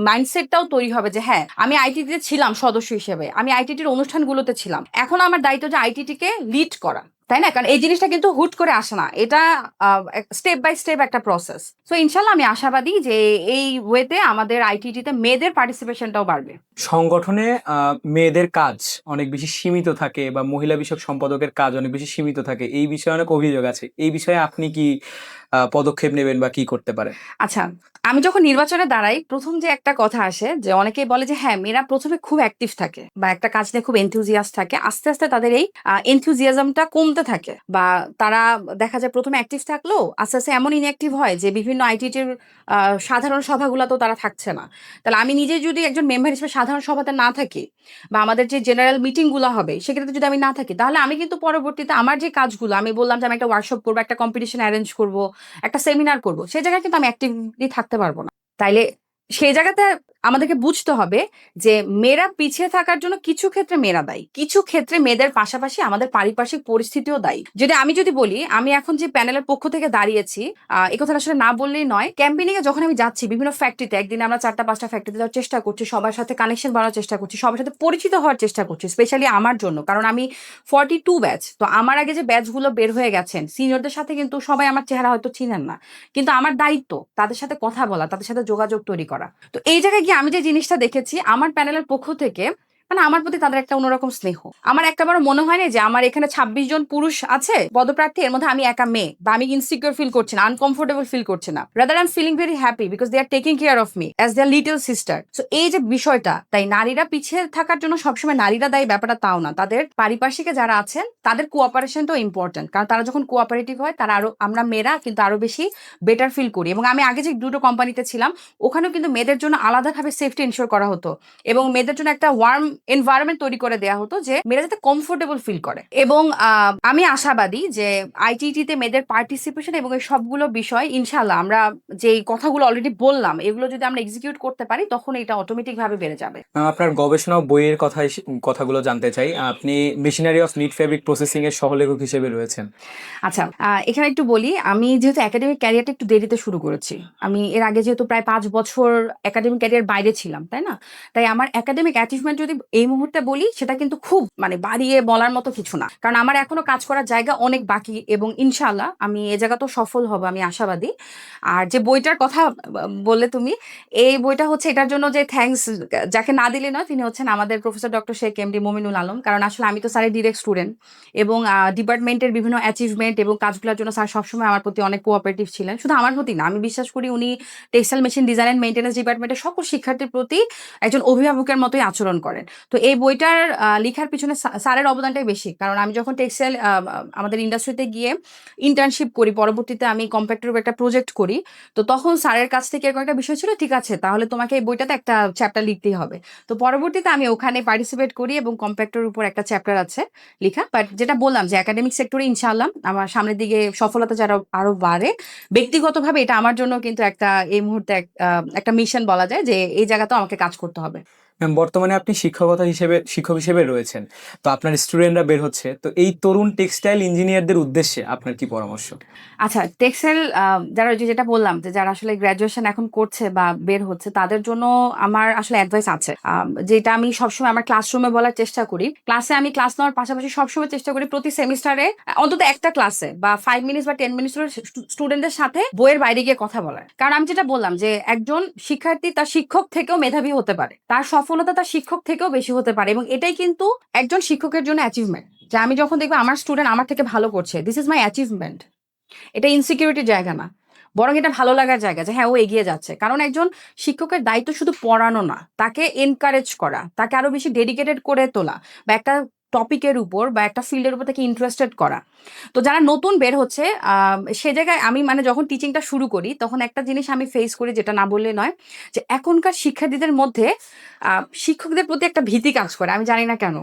মাইন্ডসেটটাও তৈরি হবে যে হ্যাঁ, আমি আইটিটিতে ছিলাম সদস্য হিসেবে, আমি আইটিটির অনুষ্ঠানগুলোতে ছিলাম, এখন আমার দায়িত্ব যে আইটিটিকে লিড করা, তাই না? কারণ এই জিনিসটা কিন্তু হুট করে আসে না, এটা স্টেপ বাই স্টেপ একটা প্রসেস। তো ইনশাল্লাহ আমি আশাবাদী যে এই ওয়েতে আমাদের আইটিটিতে মেয়েদের পার্টিসিপেশনটাও বাড়বে। সংগঠনে মেয়েদের কাজ অনেক বেশি সীমিত থাকে বা মহিলা বিষয়ক সম্পাদকের কাজ অনেক বেশি সীমিত থাকে, এই বিষয়ে অনেক অভিযোগ আছে। এই বিষয়ে আপনি কি পদক্ষেপ নেবেন বা কি করতে পারেন? আচ্ছা, আমি যখন নির্বাচনে দাঁড়াই, প্রথম যে একটা কথা আসে যে অনেকেই বলে যে হ্যাঁ, মেয়েরা প্রথমে খুব অ্যাক্টিভ থাকে বা একটা কাজ নিয়ে খুব এনথুজিয়াস্ট থাকে, আস্তে আস্তে তাদের এই এনথুজিয়াজমটা কমতে থাকে, বা তারা দেখা যায় প্রথমে অ্যাক্টিভ থাকলেও আস্তে আস্তে এমন ইনঅ্যাক্টিভ হয় যে বিভিন্ন আইটিটির সাধারণ সভাগুলোতেও তারা থাকছে না। তাহলে আমি নিজে যদি একজন মেম্বার হিসেবে সাধারণ সভাতে না থাকি, বা আমাদের যে জেনারেল মিটিংগুলো হবে সেক্ষেত্রে যদি আমি না থাকি, তাহলে আমি কিন্তু পরবর্তীতে আমার যে কাজগুলো আমি বললাম যে আমি একটা ওয়ার্কশপ করবো, একটা কম্পিটিশন অ্যারেঞ্জ করবো, একটা সেমিনার করবো, সেই জায়গায় কিন্তু আমি অ্যাক্টিভলি থাকতে পারবো না। তাইলে সেই জায়গাতে আমাদেরকে বুঝতে হবে যে মেয়েরা পিছিয়ে থাকার জন্য কিছু ক্ষেত্রে মেয়েরা দায়ী, কিছু ক্ষেত্রে মেয়েদের পাশাপাশি আমাদের পারিপার্শ্বিক পরিস্থিতিও দায়ী। আমি যদি বলি, আমি এখন যে প্যানেলের পক্ষ থেকে দাঁড়িয়েছি, এই কথাটা আসলে না বললেই নয়। ক্যাম্পেইনিং এ যখন আমি যাচ্ছি বিভিন্ন ফ্যাক্টরিতে, একদিন আমরা 4টা-5টা ফ্যাক্টরিতে যাওয়ার চেষ্টা করছি, সবার সাথে কানেকশন বাড়ানোর চেষ্টা করছি, সবার সাথে পরিচিত হওয়ার চেষ্টা করছি, স্পেশালি আমার জন্য, কারণ আমি 42 ব্যাচ। তো আমার আগে যে ব্যাচগুলো বের হয়ে গেছেন সিনিয়রদের সাথে কিন্তু সবাই আমার চেহারা হয়তো চিনেন না, কিন্তু আমার দায়িত্ব তাদের সাথে কথা বলা, তাদের সাথে যোগাযোগ তৈরি করা। তো এই জায়গায় গিয়ে আমি যে জিনিসটা দেখেছি, আমার প্যানেলের পক্ষ থেকে মানে আমার প্রতি তাদের একটা অন্যরকম স্নেহ। আমার একবারও মনে হয় না যে আমার এখানে 26 জন পুরুষ আছে পদপ্রার্থী, এর মধ্যে আমি একা মেয়ে, বা আমি ইনসিকিউর ফিল করছি না, আনকমফোর্টেবল ফিল করছি না। Rather I am feeling very happy because they are taking care of me as their little sister. So এই যে বিষয়টা, তাই নারীরা পিছিয়ে থাকার জন্য সবসময় নারীরা দায়ী ব্যাপারটা তাও না, তাদের পারিপার্শ্বিকে যারা আছেন তাদের কোঅপারেশনটাও ইম্পর্টেন্ট। কারণ তারা যখন কোঅপারেটিভ হয়, তারা আরো, আমরা মেয়েরা কিন্তু আরো বেশি বেটার ফিল করি। এবং আমি আগে যে দুটো কোম্পানিতে ছিলাম, ওখানেও কিন্তু মেয়েদের জন্য আলাদাভাবে সেফটি এনশিওর করা হতো এবং মেয়েদের জন্য একটা ওয়ার্ম এনভায়রনমেন্ট তৈরি করে দেওয়া হতো যে মেয়েরা যাতে কমফোর্টেবল ফিল করে। এবং আমি আশাবাদী যে আইটিটিতে মেয়েদের পার্টিসিপেশন এবং এই সবগুলো বিষয় ইনশাল্লাহ আমরা যে কথাগুলো অলরেডি বললাম, এগুলো যদি আমরা এক্সিকিউট করতে পারি, তখন এটা অটোমেটিক ভাবে বেড়ে যাবে। আপনার গবেষণা বইয়ের কথাগুলো জানতে চাই। আপনি machinery of knit fabric processing এর সহলেখক হিসেবে রয়েছেন। আচ্ছা, এখানে একটু বলি, আমি যেহেতু একাডেমিক ক্যারিয়ারটা একটু দেরিতে শুরু করেছি, আমি এর আগে যেহেতু প্রায় 5 বছর একাডেমিক ক্যারিয়ার বাইরে ছিলাম, তাই না? তাই আমার একাডেমিক অ্যাচিভমেন্ট যদি এই মুহূর্তে বলি, সেটা কিন্তু খুব মানে বাড়িয়ে বলার মতো কিছু না, কারণ আমার এখনো কাজ করার জায়গা অনেক বাকি এবং ইনশাল্লাহ আমি এ জায়গাতেও সফল হব, আমি আশাবাদী। আর যে বইটার কথা বললে তুমি, এই বইটা হচ্ছে এটার জন্য যে থ্যাঙ্কস যাকে না দিলে নয়, তিনি হচ্ছেন আমাদের professor doctor Sheikh MD Mominul Alam. কারণ আসলে আমি তো স্যারের ডিরেক্ট স্টুডেন্ট এবং ডিপার্টমেন্টের বিভিন্ন অ্যাচিভমেন্ট এবং কাজগুলোর জন্য স্যার সবসময় আমার প্রতি অনেক কোঅপারেটিভ ছিলেন। শুধু আমার প্রতি না, আমি বিশ্বাস করি উনি textile machine design and maintenance ডিপার্টমেন্টের সকল শিক্ষার্থীর প্রতি একজন অভিভাবকের মতোই আচরণ করেন। তো এই বইটার লেখার পিছনে স্যারের অবদানটাই বেশি, কারণ আমি যখন টেক্সটাইল আমাদের ইন্ডাস্ট্রিতে গিয়ে ইন্টার্নশিপ করি, পরবর্তীতে আমি কম্পিউটার একটা প্রজেক্ট করি, তো তখন স্যারের কাছ থেকে এরকম একটা বিষয় ছিল, ঠিক আছে তাহলে তোমাকে এই বইটাতে একটা চ্যাপ্টার লিখতেই হবে। তো পরবর্তীতে আমি ওখানে পার্টিসিপেট করি এবং কম্পিউটারের উপর একটা চ্যাপ্টার আছে লেখা। বাট যেটা বললাম যে একাডেমিক সেক্টরে ইনশাআল্লাহ আমার সামনের দিকে সফলতা যারা আরো বাড়ে, ব্যক্তিগতভাবে এটা আমার জন্য কিন্তু একটা এই মুহূর্তে একটা মিশন বলা যায় যে এই জায়গাতেও আমাকে কাজ করতে হবে। ম্যাম, বর্তমানে আপনি শিক্ষক হিসেবে রয়েছেন, তো আপনার স্টুডেন্টরা বের হচ্ছে, তো এই তরুণ টেক্সটাইল ইঞ্জিনিয়ারদের উদ্দেশ্যে আপনার কি পরামর্শ? আচ্ছা, টেক্সটাইল যারা ওই যে যেটা বললাম যে যারা আসলে গ্রাজুয়েশন এখন করছে বা বের হচ্ছে, তাদের জন্য আমার আসলে অ্যাডভাইস আছে, যেটা আমি সবসময় আমার ক্লাসরুমে বলার চেষ্টা করি। ক্লাসে আমি ক্লাস নেওয়ার পাশাপাশি সবসময় চেষ্টা করি প্রতি সেমিস্টারে অন্তত একটা ক্লাসে বা 5 মিনিট বা 10 মিনিট স্টুডেন্টদের সাথে বইয়ের বাইরে গিয়ে কথা বলার। কারণ আমি যেটা বললাম যে একজন শিক্ষার্থী তার শিক্ষক থেকেও মেধাবী হতে পারে, তার সফলতা তার শিক্ষক থেকেও বেশি হতে পারে, এবং এটাই কিন্তু একজন শিক্ষকের জন্য অ্যাচিভমেন্ট। যে আমি যখন দেখবো আমার স্টুডেন্ট আমার থেকে ভালো করছে, দিস ইজ মাই অ্যাচিভমেন্ট। এটা ইনসিকিউরিটির জায়গা না, বরং এটা ভালো লাগার জায়গা যে হ্যাঁ ও এগিয়ে যাচ্ছে। কারণ একজন শিক্ষকের দায়িত্ব শুধু পড়ানো না, তাকে এনকারেজ করা, তাকে আরো বেশি ডেডিকেটেড করে তোলা, বা একটা টপিকের উপর বা একটা ফিল্ডের উপর তাকে ইন্টারেস্টেড করা। তো যারা নতুন বের হচ্ছে সে জায়গায় আমি মানে যখন টিচিংটা শুরু করি তখন একটা জিনিস আমি ফেস করি, যেটা না বললে নয়, যে এখনকার শিক্ষার্থীদের মধ্যে শিক্ষকদের প্রতি একটা ভীতি কাজ করে। আমি জানি না কেন।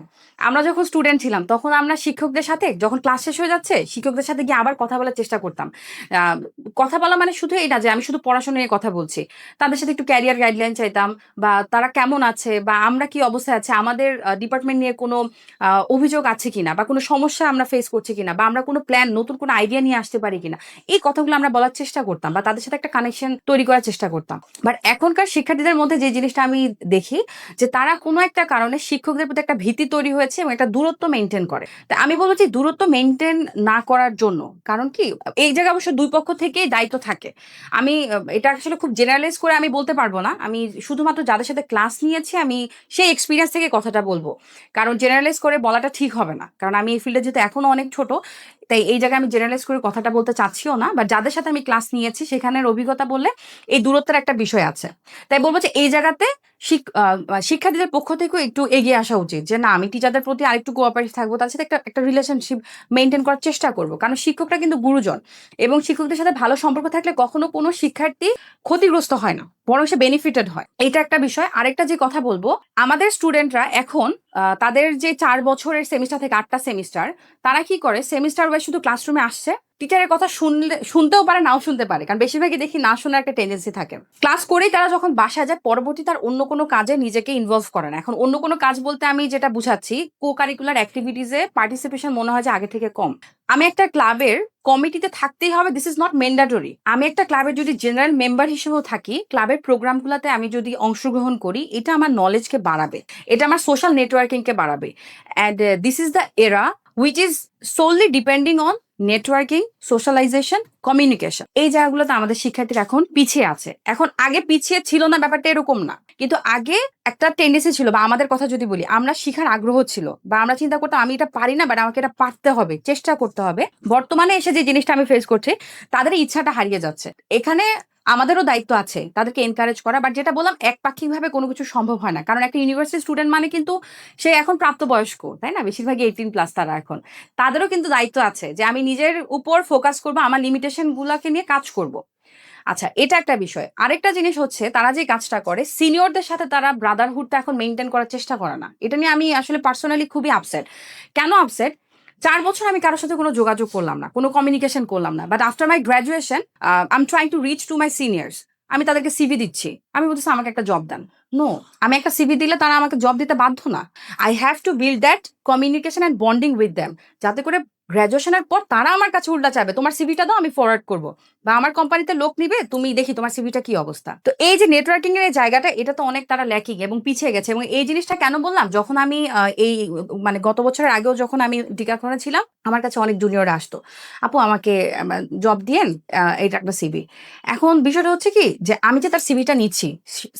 আমরা যখন স্টুডেন্ট ছিলাম তখন আমরা শিক্ষকদের সাথে যখন ক্লাস শেষ হয়ে যাচ্ছে শিক্ষকদের সাথে গিয়ে আবার কথা বলার চেষ্টা করতাম। আহ, কথা বলা মানে শুধু এটা যে আমি শুধু পড়াশোনা নিয়ে কথা বলছি, তাদের সাথে একটু ক্যারিয়ার গাইডলাইন চাইতাম, বা তারা কেমন আছে বা আমরা কি অবস্থায় আছে, আমাদের ডিপার্টমেন্ট নিয়ে কোনো অভিযোগ আছে কিনা, বা কোনো সমস্যা আমরা ফেস করছি কিনা, বা আমরা কোনো প্ল্যান নতুন কোনো আইডিয়া নিয়ে আসতে পারি কিনা, এই কথাগুলো আমরা বলার চেষ্টা করতাম বা তাদের সাথে একটা কানেকশন তৈরি করার চেষ্টা করতাম। বাট এখনকার শিক্ষার্থীদের মধ্যে যে জিনিসটা আমি দেখি, যে তারা কোনো একটা কারণে শিক্ষকদের প্রতি একটা ভীতি তৈরি হয়েছে এবং একটা দূরত্ব মেনটেন করে। তা আমি বলবো যে দূরত্ব মেনটেন না করার জন্য, কারণ কি এই জায়গায় অবশ্য দুই পক্ষ থেকেই দায়িত্ব থাকে। আমি এটা আসলে খুব জেনারেলাইজ করে আমি বলতে পারবো না, আমি শুধুমাত্র যাদের সাথে ক্লাস নিয়েছি আমি সেই এক্সপিরিয়েন্স থেকে কথাটা বলবো, কারণ জেনারেলাইজ করে বলাটা ঠিক হবে না। কারণ আমি এই ফিল্ডে যেহেতু এখনো অনেক ছোট, তাই এই জায়গায় আমি জেনারেলাইজ করে কথাটা বলতে চাচ্ছিও না, বা যাদের সাথে আমি ক্লাস নিয়েছি সেখানের অভিজ্ঞতা বললে এই দূরত্বের একটা বিষয় আছে। তাই বলবো যে এই জায়গাতে শিক্ষার্থীদের পক্ষ থেকেও একটু এগিয়ে আসা উচিত, যে না আমি টিচারদের প্রতি আরেকটু কোঅপারেটিভ থাকবো, তার সাথে একটা একটা রিলেশনশিপ মেনটেন করার চেষ্টা করবো। কারণ শিক্ষকরা কিন্তু গুরুজন, এবং শিক্ষকদের সাথে ভালো সম্পর্ক থাকলে কখনো কোনো শিক্ষার্থী ক্ষতিগ্রস্ত হয় না, বরং সে বেনিফিটেড হয়। এটা একটা বিষয়। আরেকটা যে কথা বলবো, আমাদের স্টুডেন্টরা এখন তাদের যে 4 বছরের সেমিস্টার থেকে 8টা সেমিস্টার, তারা কি করে সেমিস্টার ওয়াইজ শুধু ক্লাসরুমে আসছে, টিচারের কথা শুনতেও পারে নাও শুনতে পারে, কারণ বেশিরভাগই দেখি না শোনার একটা টেন্ডেন্সি থাকে। ক্লাস করেই তারা যখন বাসায় যায় পরবর্তী তার অন্য কোনো কাজে নিজেকে ইনভলভ করে না। এখন অন্য কোনো কাজ বলতে আমি যেটা বুঝাচ্ছি, কো কারিকুলার অ্যাক্টিভিটিসে পার্টিসিপেশন মনে হয় যে আগে থেকে কম। আমি একটা ক্লাবের কমিটিতে থাকতেই হবে, দিস ইজ নট ম্যান্ডেটরি। আমি একটা ক্লাবের যদি জেনারেল মেম্বার হিসেবেও থাকি, ক্লাবের প্রোগ্রামগুলোতে আমি যদি অংশগ্রহণ করি, এটা আমার নলেজকে বাড়াবে, এটা আমার সোশ্যাল নেটওয়ার্কিংকে বাড়াবে। অ্যান্ড দিস ইজ দ্য এরা which is solely depending on networking, socialisation, communication. এই জায়গাগুলোতে আমাদের শিক্ষার্থীরা এখন পিছিয়ে আছে। এখন আগে পিছিয়ে ছিল না ব্যাপারটা এরকম না, কিন্তু আগে একটা টেন্ডেন্সি ছিল, বা আমাদের কথা যদি বলি, আমরা শিখার আগ্রহ ছিল, বা আমরা চিন্তা করতাম আমি এটা পারি না, বাট আমাকে এটা পারতে হবে, চেষ্টা করতে হবে। বর্তমানে এসে যে জিনিসটা আমি ফেস করছি, তাদের ইচ্ছাটা হারিয়ে যাচ্ছে। এখানে আমাদেরও দায়িত্ব আছে তাদেরকে এনকারেজ করা, বাট যেটা বললাম একপাক্ষিকভাবে কোনো কিছু সম্ভব হয় না। কারণ একটা ইউনিভার্সিটি স্টুডেন্ট মানে কিন্তু সে এখন প্রাপ্তবয়স্ক, তাই না? বেশিরভাগই 18+ তারা এখন, তাদেরও কিন্তু দায়িত্ব আছে যে আমি নিজের উপর ফোকাস করবো, আমার লিমিটেশন গুলাকে নিয়ে কাজ করব। আচ্ছা, এটা একটা বিষয়। আরেকটা জিনিস হচ্ছে, তারা যে কাজটা করে সিনিয়রদের সাথে তারা ব্রাদারহুডটা এখন মেনটেন করার চেষ্টা করে না। এটা নিয়ে আমি আসলে পার্সোনালি খুবই আপসেট। কেন আপসেট? 4 বছর আমি কারোর সাথে কোনো যোগাযোগ করলাম না, কোনো কমিউনিকেশন করলাম না, but after my graduation I am trying to reach to my seniors. আমি তাদেরকে সিভি দিচ্ছি, আমি বলতেছি আমাকে একটা জব দেন। নো, আমি একটা সিভি দিলে তারা আমাকে জব দিতে বাধ্য না। I have to build that communication and bonding with them, যাতে করে গ্রাজুয়েশনের পর তারা আমার কাছে উল্টা চাইবে তোমার সিভিটা দাও, আমি ফরওয়ার্ড করবো, বা আমার কোম্পানিতে লোক নিবে, তুমি দেখি তোমার সিভিটা কি অবস্থা। তো এই যে নেটওয়ার্কিং এর এই জায়গাটা, এটা তো অনেক তারা ল্যাকিং এবং পিছিয়ে গেছে। এবং এই জিনিসটা কেন বললাম, যখন আমি এই মানে গত বছরের আগেও যখন আমি টিকাকরণে ছিলাম, আমার কাছে অনেক জুনিয়র আসতো, আপু আমাকে জব দিয়েন, এটা একটা সিভি। এখন বিষয়টা হচ্ছে কি, যে আমি যে তার সিভিটা নিচ্ছি,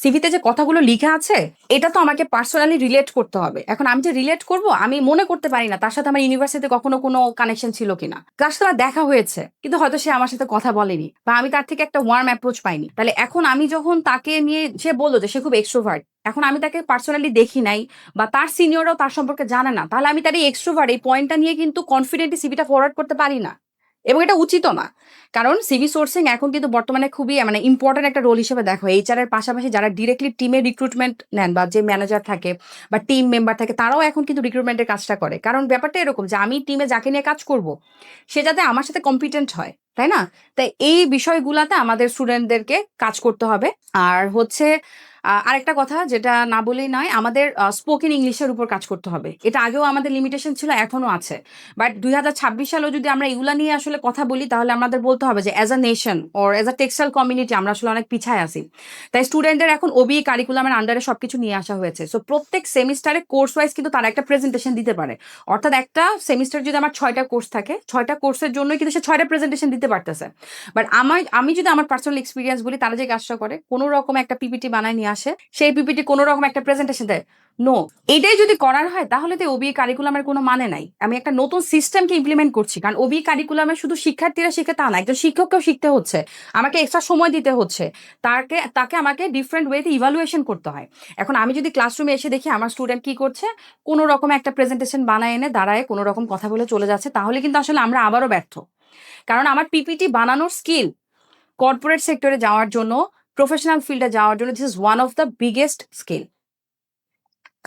সিভিতে যে কথাগুলো লিখা আছে, এটা তো আমাকে পার্সোনালি রিলেট করতে হবে। এখন আমি যে রিলেট করব, আমি মনে করতে পারি না তার সাথে আমার ইউনিভার্সিটিতে কখনো কোনো কানেকশন ছিল কিনা, তার সাথে আমার দেখা হয়েছে কিন্তু হয়তো সে আমার সাথে কথা বলেনি বা আমি তার থেকে একটা ওয়ার্ম অ্যাপ্রোচ পাইনি। তাহলে এখন আমি যখন তাকে নিয়ে, সে বললো যে সে খুব এক্সট্রোভার্ট, এখন আমি তাকে পার্সোনালি দেখি নাই বা তার সিনিয়ররাও তার সম্পর্কে জানে না, তাহলে আমি তার এই এক্সট্রোভার্ট এই পয়েন্টটা নিয়ে কিন্তু কনফিডেন্টলি সিভিটা ফরওয়ার্ড করতে পারি না, এবং এটা উচিতও না। কারণ সিভি সোর্সিং এখন কিন্তু বর্তমানে খুবই মানে ইম্পর্টেন্ট একটা রোল হিসেবে দেখো। এইচআর এর পাশাপাশি যারা ডিরেক্টলি টিমে রিক্রুটমেন্ট নেন বা যে ম্যানেজার থাকে বা টিম মেম্বার থাকে, তারাও এখন কিন্তু রিক্রুটমেন্টের কাজটা করে। কারণ ব্যাপারটা এরকম যে আমি টিমে যাকে নিয়ে কাজ করব সে যাতে আমার সাথে কম্পিটেন্ট হয়, তাই না? তাই এই বিষয়গুলাতে আমাদের স্টুডেন্টদেরকে কাজ করতে হবে। আর হচ্ছে আরেকটা কথা যেটা না বলেই নয়, আমাদের স্পোকেন ইংলিশের উপর কাজ করতে হবে। এটা আগেও আমাদের লিমিটেশন ছিল, এখনো আছে। বাট 2026 সালেও যদি আমরা এগুলা নিয়ে আসলে কথা বলি, তাহলে আমাদের বলতে হবে যে as a nation or as a textile community আমরা আসলে অনেক পিছায় আছি। তাই স্টুডেন্টদের এখন ওবিই কারিকুলামের আন্ডারে সবকিছু নিয়ে আসা হয়েছে। সো প্রত্যেক সেমিস্টারে কোর্স ওয়াইজ কিন্তু তারা একটা প্রেজেন্টেশন দিতে পারে। অর্থাৎ একটা সেমিস্টার যদি আমার 6টা কোর্স থাকে, 6টা কোর্সের জন্য কিন্তু সে 6টা প্রেজেন্টেশন দিতে পারতেছে। বাট আমি যদি আমার পার্সোনাল এক্সপিরিয়েন্স বলি, তারা যে কাজটা করে কোনো রকম একটা পিপিটি বানায় নিয়ে আসে, সেই পিপিটি কোনো রকম একটা প্রেজেন্টেশন দেয়। নো, এটাই যদি করার হয় তাহলে তো ওবিএ কারিকুলামের কোনো মানে নাই। আমি একটা নতুন সিস্টেমকে ইমপ্লিমেন্ট করছি, কারণ ওবিএ কারিকুলামে শুধু শিক্ষার্থীরা শিখে তা না, একজন শিক্ষককেও শিখতে হচ্ছে, আমাকে এক্সট্রা সময় দিতে হচ্ছে, তাকে আমাকে ডিফারেন্ট ওয়েতে ইভালুয়েশন করতে হয়। এখন আমি যদি ক্লাসরুমে এসে দেখি আমার স্টুডেন্ট কি করছে, কোনো রকম একটা প্রেজেন্টেশন বানায় এনে দাঁড়ায় কোনো রকম কথা বলে চলে যাচ্ছে, তাহলে কিন্তু আসলে আমরা আবারও ব্যর্থ। কারণ আমার পিপিটি বানানোর স্কিল কর্পোরেট সেক্টরে যাওয়ার জন্য, প্রফেশনাল ফিল্ডে যাওয়ার জন্য this is one of the biggest skill.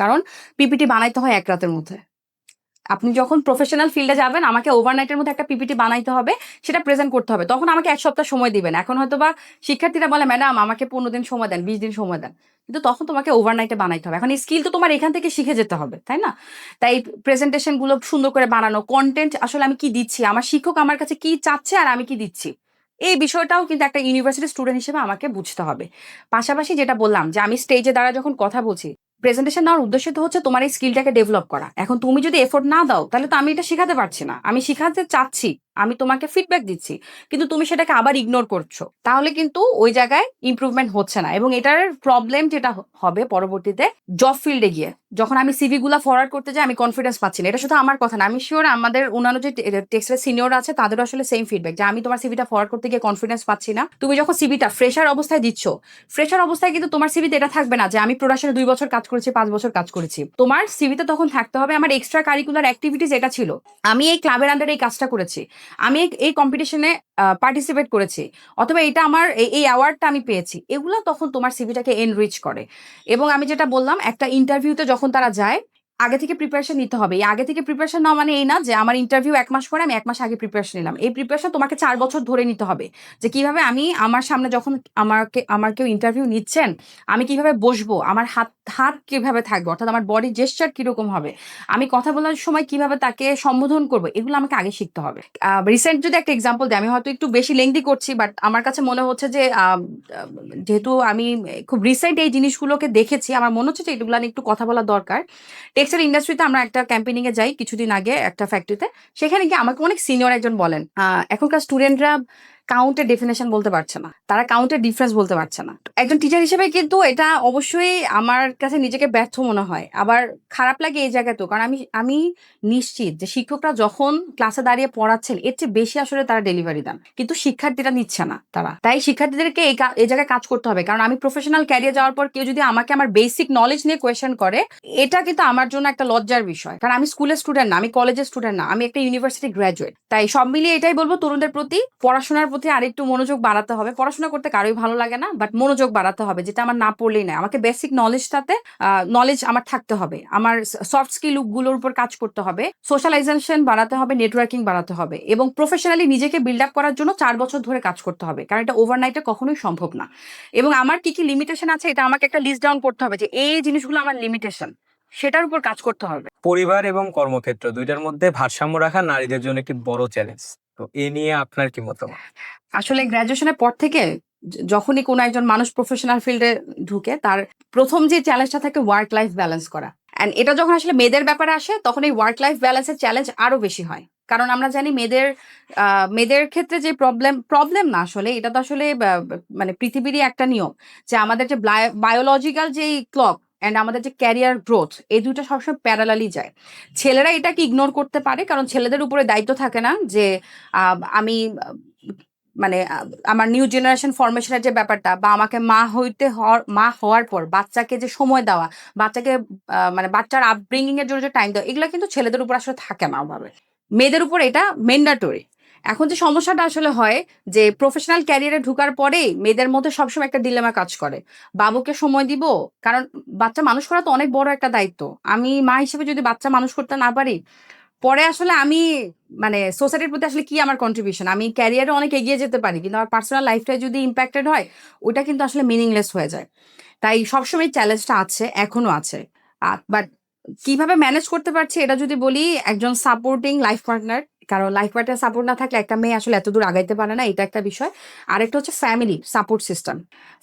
কারণ পিপিটি বানাইতে হয় এক রাতের মধ্যে। আপনি যখন প্রফেশনাল ফিল্ডে যাবেন, আমাকে ওভারনাইটের মধ্যে একটা পিপিটি বানাইতে হবে, সেটা প্রেজেন্ট করতে হবে। তখন আমাকে 1 সপ্তাহ সময় দিবেন। এখন হয়তো বা শিক্ষার্থীরা বলে ম্যাডাম আমাকে 15 দিন সময় দেন, 20 দিন সময় দেন, কিন্তু তখন তোমাকে ওভারনাইটে বানাইতে হবে। এখন এই স্কিল তো তোমার এখান থেকে শিখে যেতে হবে, তাই না? তাই প্রেজেন্টেশন গুলো সুন্দর করে বানানো, কন্টেন্ট আসলে আমি কি দিচ্ছি, আমার শিক্ষক আমার কাছে কি চাচ্ছে আর আমি কি দিচ্ছি, এই বিষয়টাও কিন্তু একটা ইউনিভার্সিটি স্টুডেন্ট হিসেবে আমাকে বুঝতে হবে। পাশাপাশি যেটা বললাম যে আমি স্টেজে দ্বারা যখন কথা বলছি, প্রেজেন্টেশন নেওয়ার উদ্দেশ্য তো হচ্ছে তোমার এই স্কিলটাকে ডেভেলপ করা। এখন তুমি যদি এফোর্ট না দাও, তাহলে তো আমি এটা শেখাতে পারছি না। আমি শিখাতে চাচ্ছি, আমি তোমাকে ফিডব্যাক দিচ্ছি, কিন্তু তুমি সেটাকে আবার ইগনোর করছো, তাহলে কিন্তু ওই জায়গায় ইমপ্রুভমেন্ট হচ্ছে না। এবং এটার প্রবলেম যেটা হবে পরবর্তীতে জব ফিল্ডে গিয়ে, যখন আমি সিভি গুলা ফরওয়ার্ড করতে যাই, আমি কনফিডেন্স পাচ্ছি না। এটা শুধু আমার কথা না, আমি শিওর আমাদের অন্যান্য যে টেক্সটাইল সিনিয়র আছে তাদেরও আসলে সেম ফিডব্যাক, যে আমি তোমার সিভিটা ফরওয়ার্ড করতে গিয়ে কনফিডেন্স পাচ্ছি না। তুমি যখন সিভিটা ফ্রেশার অবস্থায় দিচ্ছ, ফ্রেশার অবস্থায় কিন্তু তোমার সিভিতে এটা থাকবে না যে আমি প্রোডাকশনে 2 বছর কাজ করেছি, 5 বছর কাজ করেছি। তোমার সিভিতে তখন থাকতে হবে আমার এক্সট্রা কারিকুলার অ্যাক্টিভিটিস এটা ছিল, আমি এই ক্লাবের আন্ডারে এই কাজটা করেছি, আমি এই কম্পিটিশনে পার্টিসিপেট করেছি, অথবা এটা আমার এই অ্যাওয়ার্ডটা আমি পেয়েছি। এগুলো তখন তোমার সিভিটাকে এনরিচ করে। এবং আমি যেটা বললাম, একটা ইন্টারভিউতে যখন তারা যায়, আগে থেকে প্রিপারেশন নিতে হবে। এই আগে থেকে প্রিপারেশন নেওয়া মানে এই না যে আমার ইন্টারভিউ 1 মাস পরে আমি 1 মাস আগে প্রিপারেশন নিলাম। এই প্রিপারেশন তোমাকে 4 বছর ধরে নিতে হবে, যে কিভাবে আমি আমার সামনে যখন আমার কেউ ইন্টারভিউ নিচ্ছেন, আমি কিভাবে বসবো, আমার হাত হাত কিভাবে থাকবে, অর্থাৎ আমার বডি জেস্চার কিরকম হবে, আমি কথা বলার সময় কিভাবে তাকে সম্বোধন করবো, এগুলো আমাকে আগে শিখতে হবে। রিসেন্ট যদি একটা এক্সাম্পল দিই, আমি হয়তো একটু বেশি লেংদি করছি, বাট আমার কাছে মনে হচ্ছে যে যেহেতু আমি খুব রিসেন্ট এই জিনিসগুলোকে দেখেছি, আমার মনে হচ্ছে যে এগুলো নিয়ে একটু কথা বলা দরকার। টেক্সটাইল ইন্ডাস্ট্রিতে আমরা একটা ক্যাম্পেইনিং এ যাই কিছুদিন আগে একটা ফ্যাক্টরিতে, সেখানে গিয়ে আমাকে অনেক সিনিয়র একজন বলেন, এখনকার স্টুডেন্টরা কাউন্টের ডেফিনেশন বলতে পারছে না, তারা কাউন্টের ডিফারেন্স বলতে পারছে না। একজন টিচার হিসেবে কিন্তু এটা অবশ্যই আমার কাছে নিজেকে ব্যর্থ মনে হয়, আবার খারাপ লাগে এই জায়গাতেও। কারণ আমি নিশ্চিত যে শিক্ষকরা যখন ক্লাসে দাঁড়িয়ে পড়াচ্ছেন, এর চেয়ে বেশি আসলে তারা ডেলিভারি দেন, কিন্তু শিক্ষার্থীরা নিচ্ছে না। তাই শিক্ষার্থীদেরকে এই জায়গায় কাজ করতে হবে। কারণ আমি প্রফেশনাল ক্যারিয়ার যাওয়ার পর কেউ যদি আমাকে আমার বেসিক নলেজ নিয়ে কোয়েশ্চেন করে, এটা কিন্তু আমার জন্য একটা লজ্জার বিষয়। কারণ আমি স্কুলের স্টুডেন্ট না, আমি কলেজের স্টুডেন্ট না, আমি একটা ইউনিভার্সিটি গ্র্যাজুয়েট। তাই সব মিলিয়ে এটাই বলবো, তরুণদের প্রতি পড়াশোনার প্রতি আরেকটু মনোযোগ বাড়াতে হবে। পড়াশোনা করতে কারোই ভালো লাগে না, বাট মনোযোগ বাড়াতে হবে, যেটা আমার না পড়লেই না। আমাকে বেসিক নলেজটাতে নলেজ আমার থাকতে হবে, আমার সফট স্কিল গুলোর উপর কাজ করতে হবে, সোশ্যালাইজেশন বাড়াতে হবে, নেটওয়ার্কিং বাড়াতে হবে, এবং প্রফেশনালি নিজেকে বিল্ড আপ করার জন্য 4 বছর ধরে কাজ করতে হবে। কারণ এটা ওভারনাইটে কখনোই সম্ভব না। এবং আমার কি কি লিমিটেশন আছে, এটা আমাকে একটা লিস্ট ডাউন করতে হবে, যে এই জিনিসগুলো আমার লিমিটেশন, সেটার উপর কাজ করতে হবে। পরিবার এবং কর্মক্ষেত্র দুইটার মধ্যে ভারসাম্য রাখা নারীদের জন্য একটি বড় চ্যালেঞ্জ। তো এ নিয়ে আপনার কি মতামত? আসলে গ্র্যাজুয়েশনের পর থেকে যখনই কোনো একজন মানুষ প্রফেশনাল ফিল্ডে ঢুকে, তার প্রথম যে চ্যালেঞ্জটা থাকে ওয়ার্ক লাইফ ব্যালেন্স করা। অ্যান্ড এটা যখন আসলে মেয়েদের ব্যাপারে আসে, তখন এই ওয়ার্ক লাইফ ব্যালেন্সের চ্যালেঞ্জ আরো বেশি হয়। কারণ আমরা জানি মেয়েদের ক্ষেত্রে যে প্রবলেম না, আসলে এটা তো আসলে মানে পৃথিবীরই একটা নিয়ম, যে আমাদের যে বায়োলজিক্যাল যেই ক্লক, অ্যান্ড আমাদের যে ক্যারিয়ার গ্রোথ, এই দুটো সবসময় প্যারালালি যায়। ছেলেরা এটাকে ইগনোর করতে পারে, কারণ ছেলেদের উপরে দায়িত্ব থাকে না যে আমি মানে আমার নিউ জেনারেশন ফরমেশনের যে ব্যাপারটা, বা আমাকে মা হওয়ার পর বাচ্চাকে যে সময় দেওয়া, বাচ্চাকে মানে বাচ্চার আপব্রিঙ্গিং এর জন্য যে টাইম দেওয়া, এগুলো কিন্তু ছেলেদের উপর আসলে থাকে না ওভাবে। মেয়েদের উপর এটা ম্যান্ডেটরি। এখন যে সমস্যাটা আসলে হয় যে প্রফেশনাল ক্যারিয়ারে ঢোকার পরেই মেয়েদের মধ্যে সবসময় একটা ডিলেমা কাজ করে, বাবুকে সময় দিব, কারণ বাচ্চা মানুষ করা তো অনেক বড় একটা দায়িত্ব। আমি মা হিসেবে যদি বাচ্চা মানুষ করতে না পারি, পরে আসলে আমি মানে সোসাইটির প্রতি আসলে কি আমার কন্ট্রিবিউশন? আমি ক্যারিয়ারে অনেক এগিয়ে যেতে পারি, কিন্তু আমার পার্সোনাল লাইফটা যদি ইম্প্যাক্টেড হয়, ওইটা কিন্তু আসলে মিনিংলেস হয়ে যায়। তাই সবসময় চ্যালেঞ্জটা আছে, এখনো আছে। বাট কিভাবে ম্যানেজ করতে পারছি এটা যদি বলি, একজন সাপোর্টিং লাইফ পার্টনার, কারণ লাইফ পার্টনার সাপোর্ট না থাকলে একটা মেয়ে আসলে এত দূর আগাইতে পারে না, এটা একটা বিষয়। আরেকটা হচ্ছে ফ্যামিলি সাপোর্ট সিস্টেম।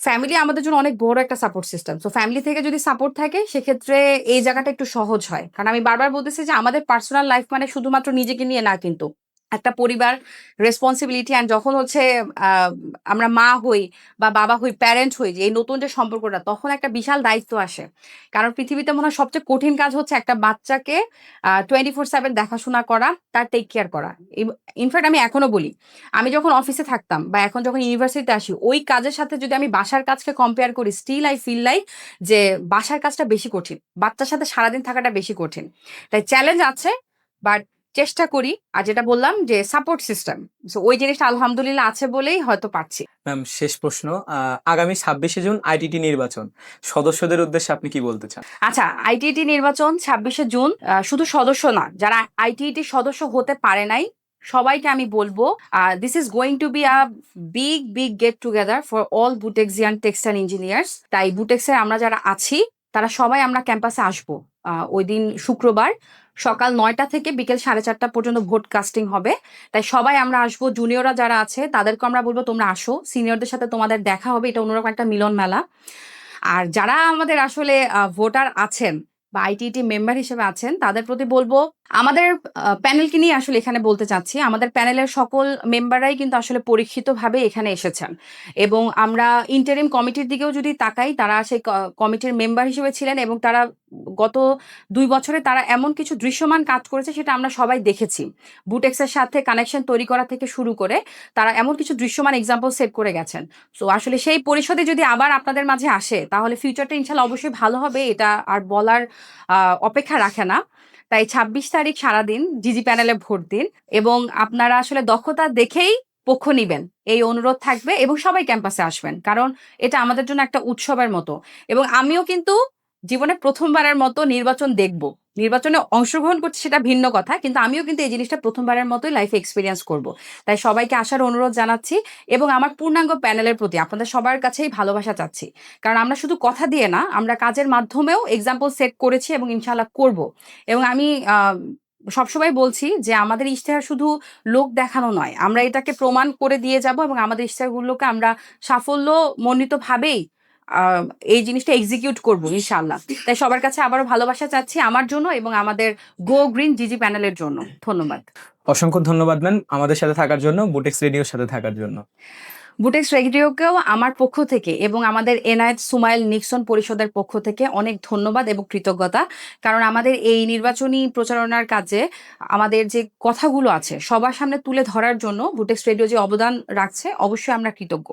ফ্যামিলি আমাদের জন্য অনেক বড় একটা সাপোর্ট সিস্টেম। তো ফ্যামিলি থেকে যদি সাপোর্ট থাকে, সেক্ষেত্রে এই জায়গাটা একটু সহজ হয়। কারণ আমি বারবার বলতেছি যে আমাদের পার্সোনাল লাইফ মানে শুধুমাত্র নিজেকে নিয়ে না, কিন্তু একটা পরিবার, রেসপন্সিবিলিটি। অ্যান্ড যখন হচ্ছে আহ, আমরা মা হই বা বাবা হই, প্যারেন্ট হই, যে এই নতুন যে সম্পর্কটা, তখন একটা বিশাল দায়িত্ব আসে। কারণ পৃথিবীতে মনে হয় সবচেয়ে কঠিন কাজ হচ্ছে একটা বাচ্চাকে 24/7 দেখাশোনা করা, তার টেক কেয়ার করা। ইনফ্যাক্ট আমি এখনো বলি, আমি যখন অফিসে থাকতাম বা এখন যখন ইউনিভার্সিটিতে আসি, ওই কাজের সাথে যদি আমি বাসার কাজকে কম্পেয়ার করি, স্টিল আই ফিল লাইক যে বাসার কাজটা বেশি কঠিন, বাচ্চার সাথে সারাদিন থাকাটা বেশি কঠিন। তাই চ্যালেঞ্জ আছে, বাট চেষ্টা করি। আর যেটা বললাম যে সাপোর্ট সিস্টেম, ওই জিনিসটা আলহামদুলিল্লাহ আছে বলেই হয়তো পারছি। ম্যাম, শেষ প্রশ্ন, আগামী 26শে জুন আইটিটি নির্বাচন, সদস্যদের উদ্দেশ্যে আপনি কি বলতে চান? আচ্ছা, আইটিইটি নির্বাচন 26শে জুন। শুধু সদস্য না, যারা আইটিইটি সদস্য হতে পারে নাই, সবাইকে আমি বলবো, this is going to be a big big get together for all Butexian textile engineers. তাই বুটেক্সে আমরা যারা আছি, তারা সবাই আমরা ক্যাম্পাসে আসবো। ওই দিন শুক্রবার সকাল 9টা থেকে বিকেল 4:30 পর্যন্ত ভোট কাস্টিং হবে। তাই সবাই আমরা আসবো। জুনিয়ররা যারা আছে তাদেরকে আমরা বলবো তোমরা আসো, সিনিয়রদের সাথে তোমাদের দেখা হবে। এটা অন্যরকম একটা মিলন মেলা। আর যারা আমাদের আসলে ভোটার আছেন বা আইটিটি মেম্বার হিসেবে আছেন, তাদের প্রতি বলবো, আমাদের প্যানেলকে নিয়ে আসলে এখানে বলতে চাচ্ছি, আমাদের প্যানেলের সকল মেম্বাররাই কিন্তু আসলে পরীক্ষিতভাবে এখানে এসেছেন। এবং আমরা ইন্টারিম কমিটির দিকেও যদি তাকাই, তারা সেই কমিটির মেম্বার হিসেবে ছিলেন, এবং তারা গত 2 বছরে তারা এমন কিছু দৃশ্যমান কাজ করেছে, সেটা আমরা সবাই দেখেছি। বুটেক্সের সাথে কানেকশন তৈরি করা থেকে শুরু করে তারা এমন কিছু দৃশ্যমান এক্সাম্পল সেট করে গেছেন। তো আসলে সেই পরিষদে যদি আবার আপনাদের মাঝে আসে, তাহলে ফিউচারটা ইনশাল্লাহ অবশ্যই ভালো হবে, এটা আর বলার অপেক্ষা রাখে না। তাই 26 তারিখ সারাদিন জিজি প্যানেলে ভোট দিন, এবং আপনারা আসলে দক্ষতা দেখেই পক্ষ নিবেন, এই অনুরোধ থাকবে। এবং সবাই ক্যাম্পাসে আসবেন, কারণ এটা আমাদের জন্য একটা উৎসবের মতো। এবং আমিও কিন্তু জীবনে প্রথমবারের মতো নির্বাচন দেখব। নির্বাচনে অংশগ্রহণ করছি সেটা ভিন্ন কথা, কিন্তু আমিও কিন্তু এই জিনিসটা প্রথমবারের মতোই লাইফে এক্সপিরিয়েন্স করব। তাই সবাইকে আসার অনুরোধ জানাচ্ছি, এবং আমার পূর্ণাঙ্গ প্যানেলের প্রতি আপনাদের সবার কাছেই ভালোবাসা চাচ্ছি। কারণ আমরা শুধু কথা দিয়ে না, আমরা কাজের মাধ্যমেও এক্সাম্পল সেট করেছি এবং ইনশাল্লাহ করব। এবং আমি সবসময় বলছি যে আমাদের ইশতেহার শুধু লোক দেখানো নয়, আমরা এটাকে প্রমাণ করে দিয়ে যাব, এবং আমাদের ইশতেহারগুলোকে আমরা সাফল্য মণ্ডিতভাবেই এই জিনিসটা এক্সিকিউট করব ইনশাআল্লাহ। তাই সবার কাছে আবারও ভালোবাসা চাচ্ছি, আমার জন্য এবং আমাদের গো গ্রিন জিজি প্যানেলের জন্য। ধন্যবাদ। অসংখ্য ধন্যবাদ ম্যাম, আমাদের সাথে থাকার জন্য, বুটেক্স রেডিওর সাথে থাকার জন্য। বুটেক্স রেডিওকেও আমার পক্ষ থেকে এবং আমাদের এনায়েত সুমাইল নিক্সন পরিষদের পক্ষ থেকে অনেক ধন্যবাদ এবং কৃতজ্ঞতা। কারণ আমাদের এই নির্বাচনী প্রচারণার কাজে আমাদের যে কথাগুলো আছে সবার সামনে তুলে ধরার জন্য বুটেক্স রেডিও যে অবদান রাখছে, অবশ্যই আমরা কৃতজ্ঞ।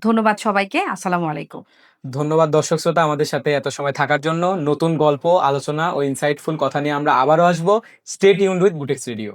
ধন্যবাদ সবাইকে। আসসালামু আলাইকুম। ধন্যবাদ দর্শক শ্রোতা, আমাদের সাথে এত সময় থাকার জন্য। নতুন গল্প, আলোচনা ও ইনসাইটফুল কথা নিয়ে আমরা আবারও আসবো। Stay tuned with Butex radio.